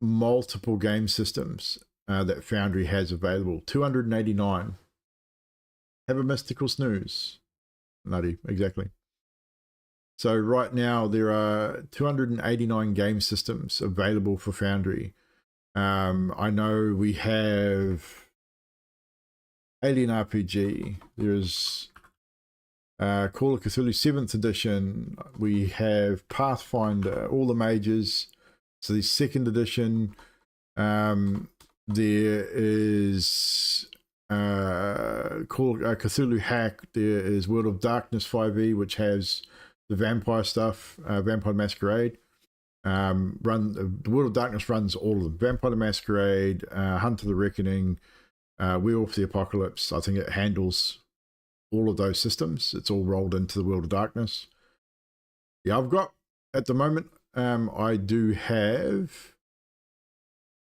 multiple game systems that Foundry has available. 289. Have a mystical snooze. Nutty, exactly. So right now there are 289 game systems available for Foundry. I know we have Alien RPG. There's Call of Cthulhu 7th edition. We have Pathfinder, all the majors. So the 2nd edition. There is Cthulhu Hack. There is World of Darkness 5e, which has the vampire stuff, Vampire Masquerade. The World of Darkness runs all of them. Vampire the Masquerade, Hunt of the Reckoning, Werewolf the Apocalypse. I think it handles all of those systems. It's all rolled into the World of Darkness. Yeah, I've got, at the moment, I do have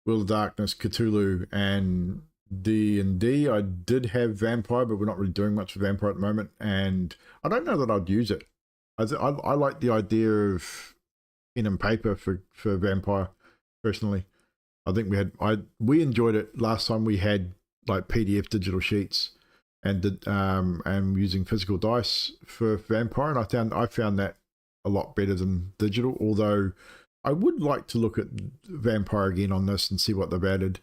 World of Darkness, Cthulhu, and D&D. I did have Vampire, but we're not really doing much with Vampire at the moment, and I don't know that I'd use it. I like the idea of pen and paper for Vampire, personally. I think we enjoyed it last time we had like PDF digital sheets and using physical dice for Vampire, and I found that a lot better than digital, although I would like to look at Vampire again on this and see what they've added.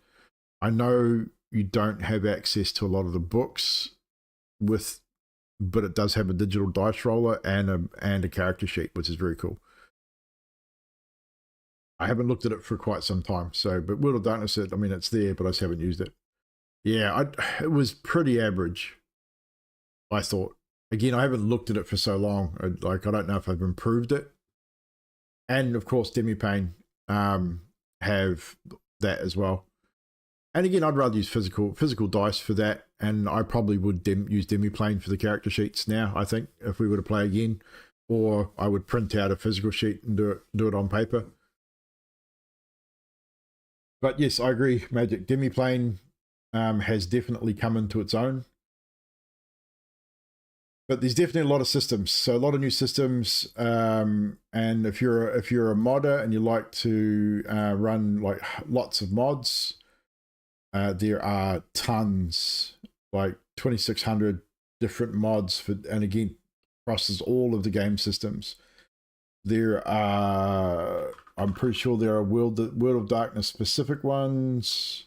I know you don't have access to a lot of the books but it does have a digital dice roller and a character sheet, which is very cool. I haven't looked at it for quite some time, but World of Darkness, I mean, it's there, but I just haven't used it. Yeah, it was pretty average, I thought. Again, I haven't looked at it for so long. I don't know if I've improved it. And of course, Demiplane have that as well. And again, I'd rather use physical dice for that, and I probably would use Demiplane for the character sheets now, I think, if we were to play again. Or I would print out a physical sheet and do it on paper. But yes, I agree, Magic. Demiplane has definitely come into its own. But there's definitely a lot of systems, so a lot of new systems. And if you're a modder and you like to run like lots of mods, there are tons, like 2,600 different mods and again, crosses all of the game systems. There are, I'm pretty sure there are World of Darkness specific ones.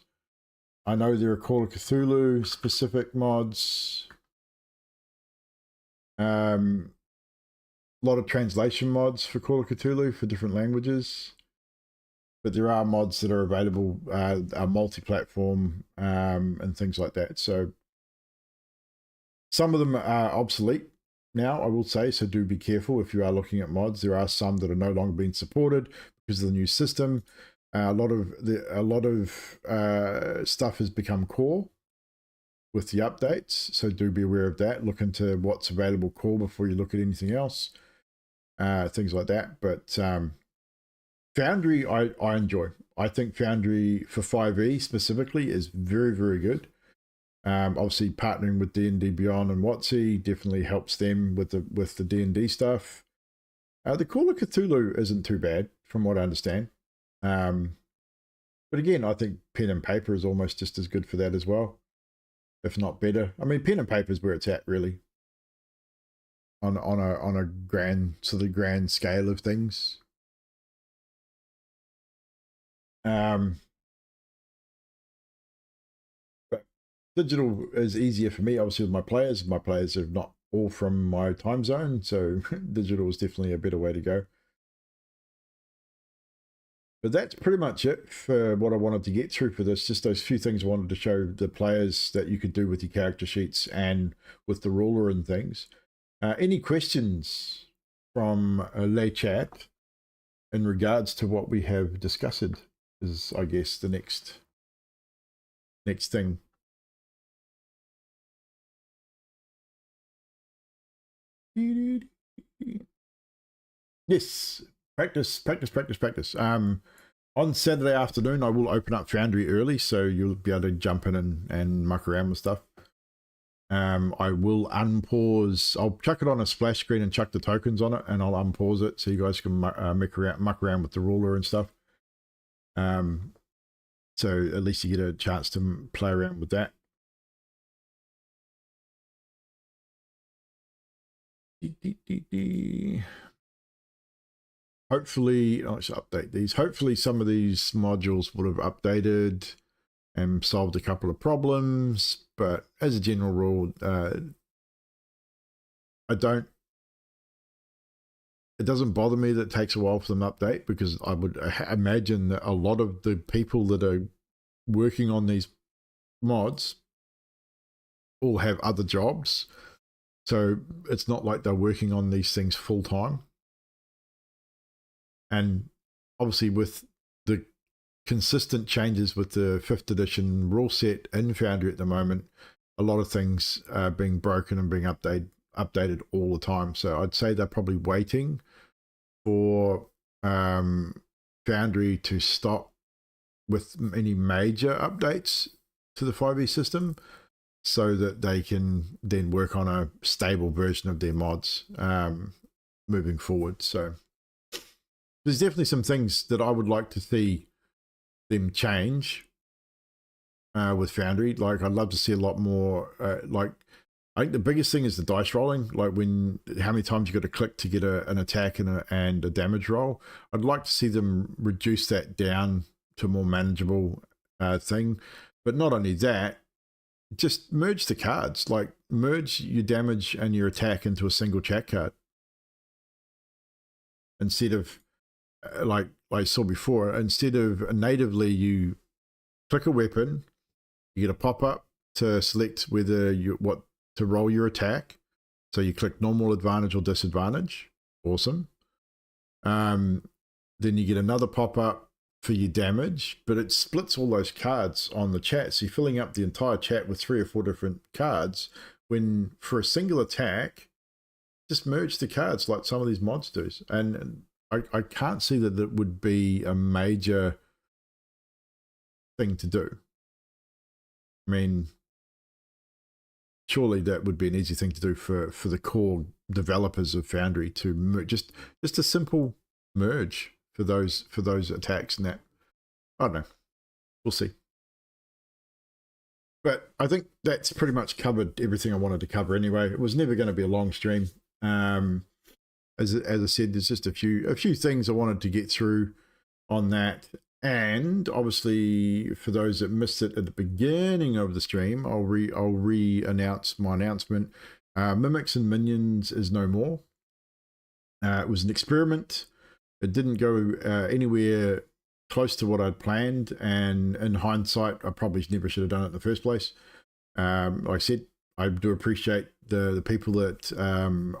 I know there are Call of Cthulhu specific mods. A lot of translation mods for Call of Cthulhu for different languages. But there are mods that are available, are multi-platform, and things like that. So some of them are obsolete now, I will say, so do be careful if you are looking at mods. There are some that are no longer being supported because of the new system. A lot of stuff has become core with the updates, so do be aware of that. Look into what's available core before you look at anything else, things like that. But Foundry, I enjoy. I think Foundry for 5e specifically is very, very good. Obviously, partnering with D&D Beyond and WotC definitely helps them with the D&D stuff. The Call of Cthulhu isn't too bad, from what I understand. But again, I think pen and paper is almost just as good for that as well, if not better. I mean, pen and paper is where it's at, really, on a grand scale of things. But digital is easier for me, obviously, with my players. My players are not all from my time zone, so digital is definitely a better way to go. But that's pretty much it for what I wanted to get through for this. Just those few things I wanted to show the players that you could do with your character sheets and with the ruler and things. Any questions from Le Chat in regards to what we have discussed is, I guess, the next thing. Yes, practice. On Saturday afternoon, I will open up Foundry early, so you'll be able to jump in and muck around with stuff. I will unpause. I'll chuck it on a splash screen and chuck the tokens on it, and I'll unpause it so you guys can muck around with the ruler and stuff. So at least you get a chance to play around with that. Hopefully, I should update these. Hopefully some of these modules would have updated and solved a couple of problems, but as a general rule, it doesn't bother me that it takes a while for them to update, because I would imagine that a lot of the people that are working on these mods all have other jobs. So it's not like they're working on these things full time. And obviously with the consistent changes with the 5th edition rule set in Foundry at the moment, a lot of things are being broken and being updated all the time. So I'd say they're probably waiting for Foundry to stop with any major updates to the 5e system, so that they can then work on a stable version of their mods moving forward. So there's definitely some things that I would like to see them change with Foundry. Like, I'd love to see a lot more. Like, I think the biggest thing is the dice rolling. Like, how many times you got to click to get an attack and a damage roll. I'd like to see them reduce that down to a more manageable thing. But not only that, just merge the cards. Like, merge your damage and your attack into a single chat card, instead of like I saw before, instead of natively you click a weapon, you get a pop-up to select whether to roll your attack. So you click normal, advantage, or disadvantage. Awesome. Then you get another pop-up for your damage, but it splits all those cards on the chat. So you're filling up the entire chat with 3 or 4 different cards, when for a single attack, just merge the cards like some of these mods do. And I can't see that that would be a major thing to do. I mean, surely that would be an easy thing to do for the core developers of Foundry to just a simple merge for those attacks and that. I don't know. We'll see. But I think that's pretty much covered everything I wanted to cover anyway. It was never going to be a long stream. As I said, there's just a few things I wanted to get through on that. And obviously, for those that missed it at the beginning of the stream, I'll re-announce my announcement. Mimics and Minions is no more. It was an experiment. It didn't go anywhere close to what I'd planned, and in hindsight, I probably never should have done it in the first place. Like I said, I do appreciate the people that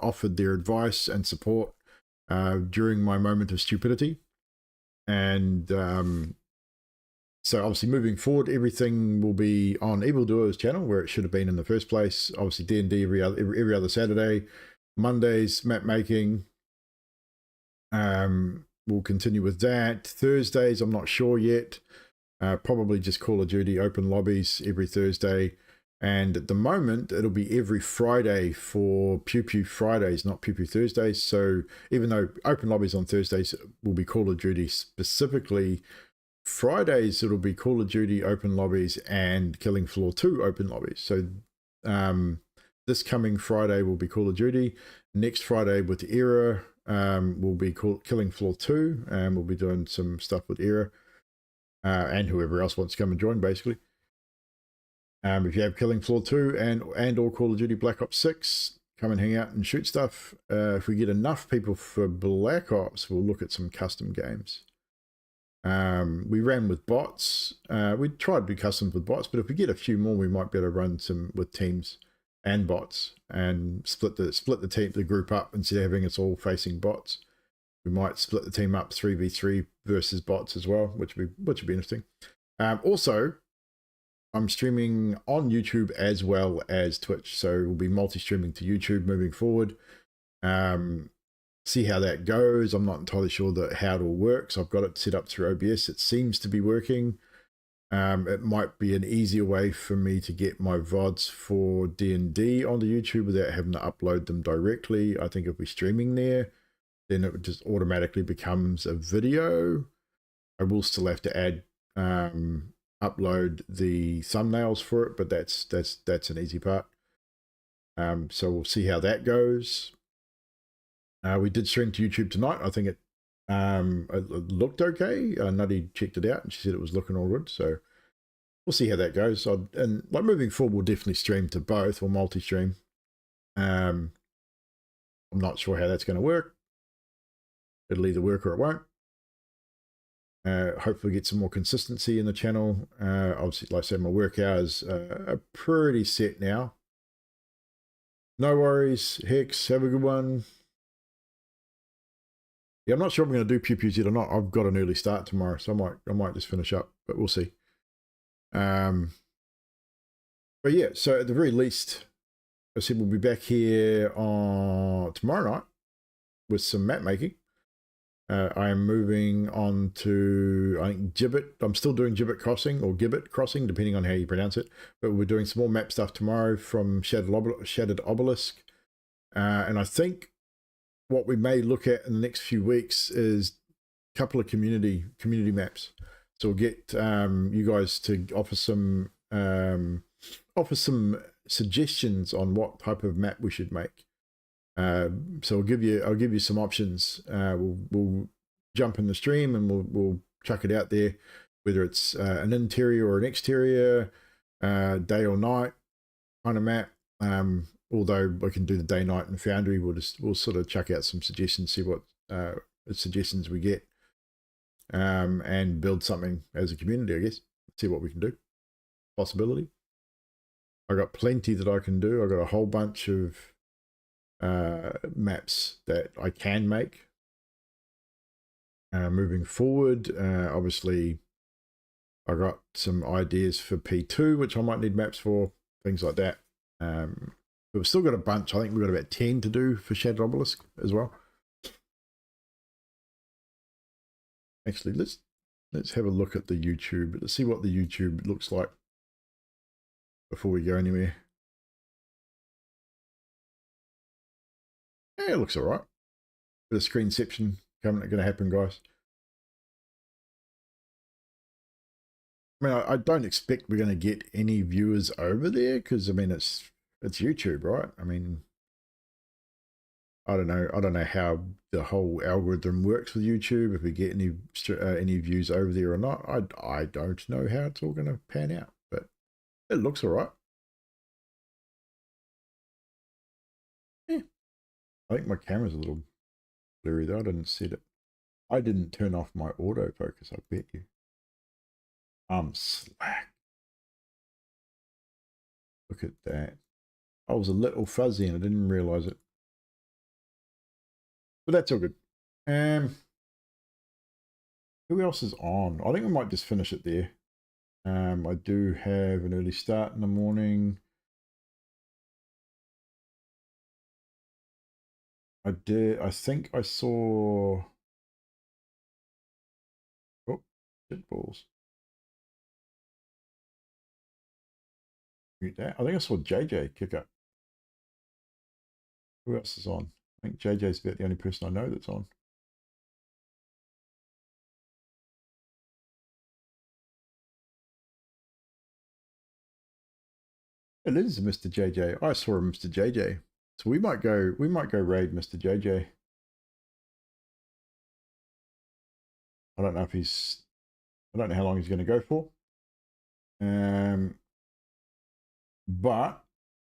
offered their advice and support during my moment of stupidity. And so obviously moving forward, everything will be on Evildoer's channel, where it should have been in the first place. Obviously D&D every other Saturday. Mondays, map making. We'll continue with that. Thursdays, I'm not sure yet. Probably just Call of Duty open lobbies every Thursday. And at the moment, it'll be every Friday for Pew Pew Fridays, not Pew Pew Thursdays. So even though open lobbies on Thursdays will be Call of Duty specifically, Fridays it'll be Call of Duty open lobbies and Killing Floor 2 open lobbies. So this coming Friday will be Call of Duty. Next Friday with Era will be Killing Floor 2, and we'll be doing some stuff with Era and whoever else wants to come and join, basically. If you have Killing Floor 2 and or Call of Duty Black Ops 6, come and hang out and shoot stuff. If we get enough people for Black Ops, we'll look at some custom games. We ran with bots. We tried to do customs with bots, but if we get a few more, we might be able to run some with teams and bots and split the group up instead of having us all facing bots. We might split the team up 3v3 versus bots as well, which would be interesting. Also, I'm streaming on YouTube as well as Twitch, so we'll be multi-streaming to YouTube moving forward. see how that goes. I'm not entirely sure how it all works. I've got it set up through OBS. It seems to be working. It might be an easier way for me to get my VODs for D&D onto YouTube without having to upload them directly. I think if we're streaming there, then it just automatically becomes a video. I will still have to add, upload the thumbnails for it, but that's an easy part. So we'll see how that goes. We did stream to YouTube tonight. I think it looked okay. Nutty checked it out and she said it was looking all good. So we'll see how that goes. And like moving forward, we'll definitely stream to both or multi-stream. I'm not sure how that's going to work. It'll either work or it won't. Hopefully get some more consistency in the channel. Obviously, like I said, my work hours are pretty set now. No worries. Hex, have a good one. Yeah, I'm not sure I'm going to do pew-pews yet or not. I've got an early start tomorrow, so I might just finish up, but we'll see. But yeah, so at the very least, I said we'll be back here on tomorrow night with some map making. I am moving on to, I think, Gibbet. I'm still doing Gibbet Crossing or Gibbet Crossing, depending on how you pronounce it. But we're doing some more map stuff tomorrow from Shattered Obelisk. And I think what we may look at in the next few weeks is a couple of community maps. So we'll get you guys to offer some suggestions on what type of map we should make. So I'll give you some options. We'll jump in the stream and we'll chuck it out there, whether it's an interior or an exterior, day or night kind of map. Although I can do the day night in Foundry, we'll sort of chuck out some suggestions, see what suggestions we get, and build something as a community, I guess. See what we can do. Possibility. I got plenty that I can do. I got a whole bunch of maps that I can make moving forward. Obviously I got some ideas for P2 which I might need maps for, things like that. But we've still got a bunch. I think we've got about 10 to do for Shattered Obelisk as well. Actually, let's have a look at the YouTube. Let's see what the YouTube looks like before we go anywhere. Yeah, it looks all right. Bit of screenception going to happen, guys. I mean, I don't expect we're going to get any viewers over there because, I mean, it's YouTube, right? I mean, I don't know how the whole algorithm works with YouTube, if we get any views over there or not. I don't know how it's all going to pan out, but it looks all right. Yeah. I think my camera's a little blurry though. I didn't set it. I didn't turn off my autofocus, I bet you. I'm slack. Look at that. I was a little fuzzy and I didn't realize it. But that's all good. Who else is on? I think we might just finish it there. I do have an early start in the morning. I think I saw... Oh, shit balls. Mute that. I think I saw JJ kick up. Who else is on? I think JJ's about the only person I know that's on. It is Mr. JJ. I saw Mr. JJ. So we might go raid Mr. JJ. I don't know how long he's going to go for. But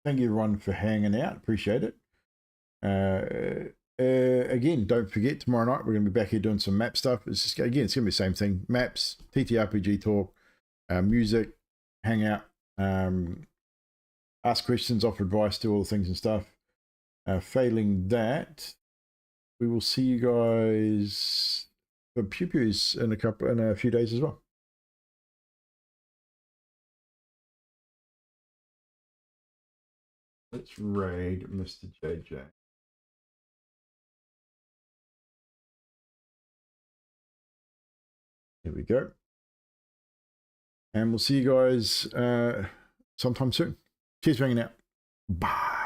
thank you everyone for hanging out. Appreciate it. Again, don't forget, tomorrow night we're going to be back here doing some map stuff. It's just, again, it's going to be the same thing. Maps, TTRPG talk, music, hang out, ask questions, offer advice, do all the things and stuff. Failing that, we will see you guys for Pew Pews in a few days as well. Let's raid Mr. JJ. There we go. And we'll see you guys sometime soon. Cheers for hanging out. Bye.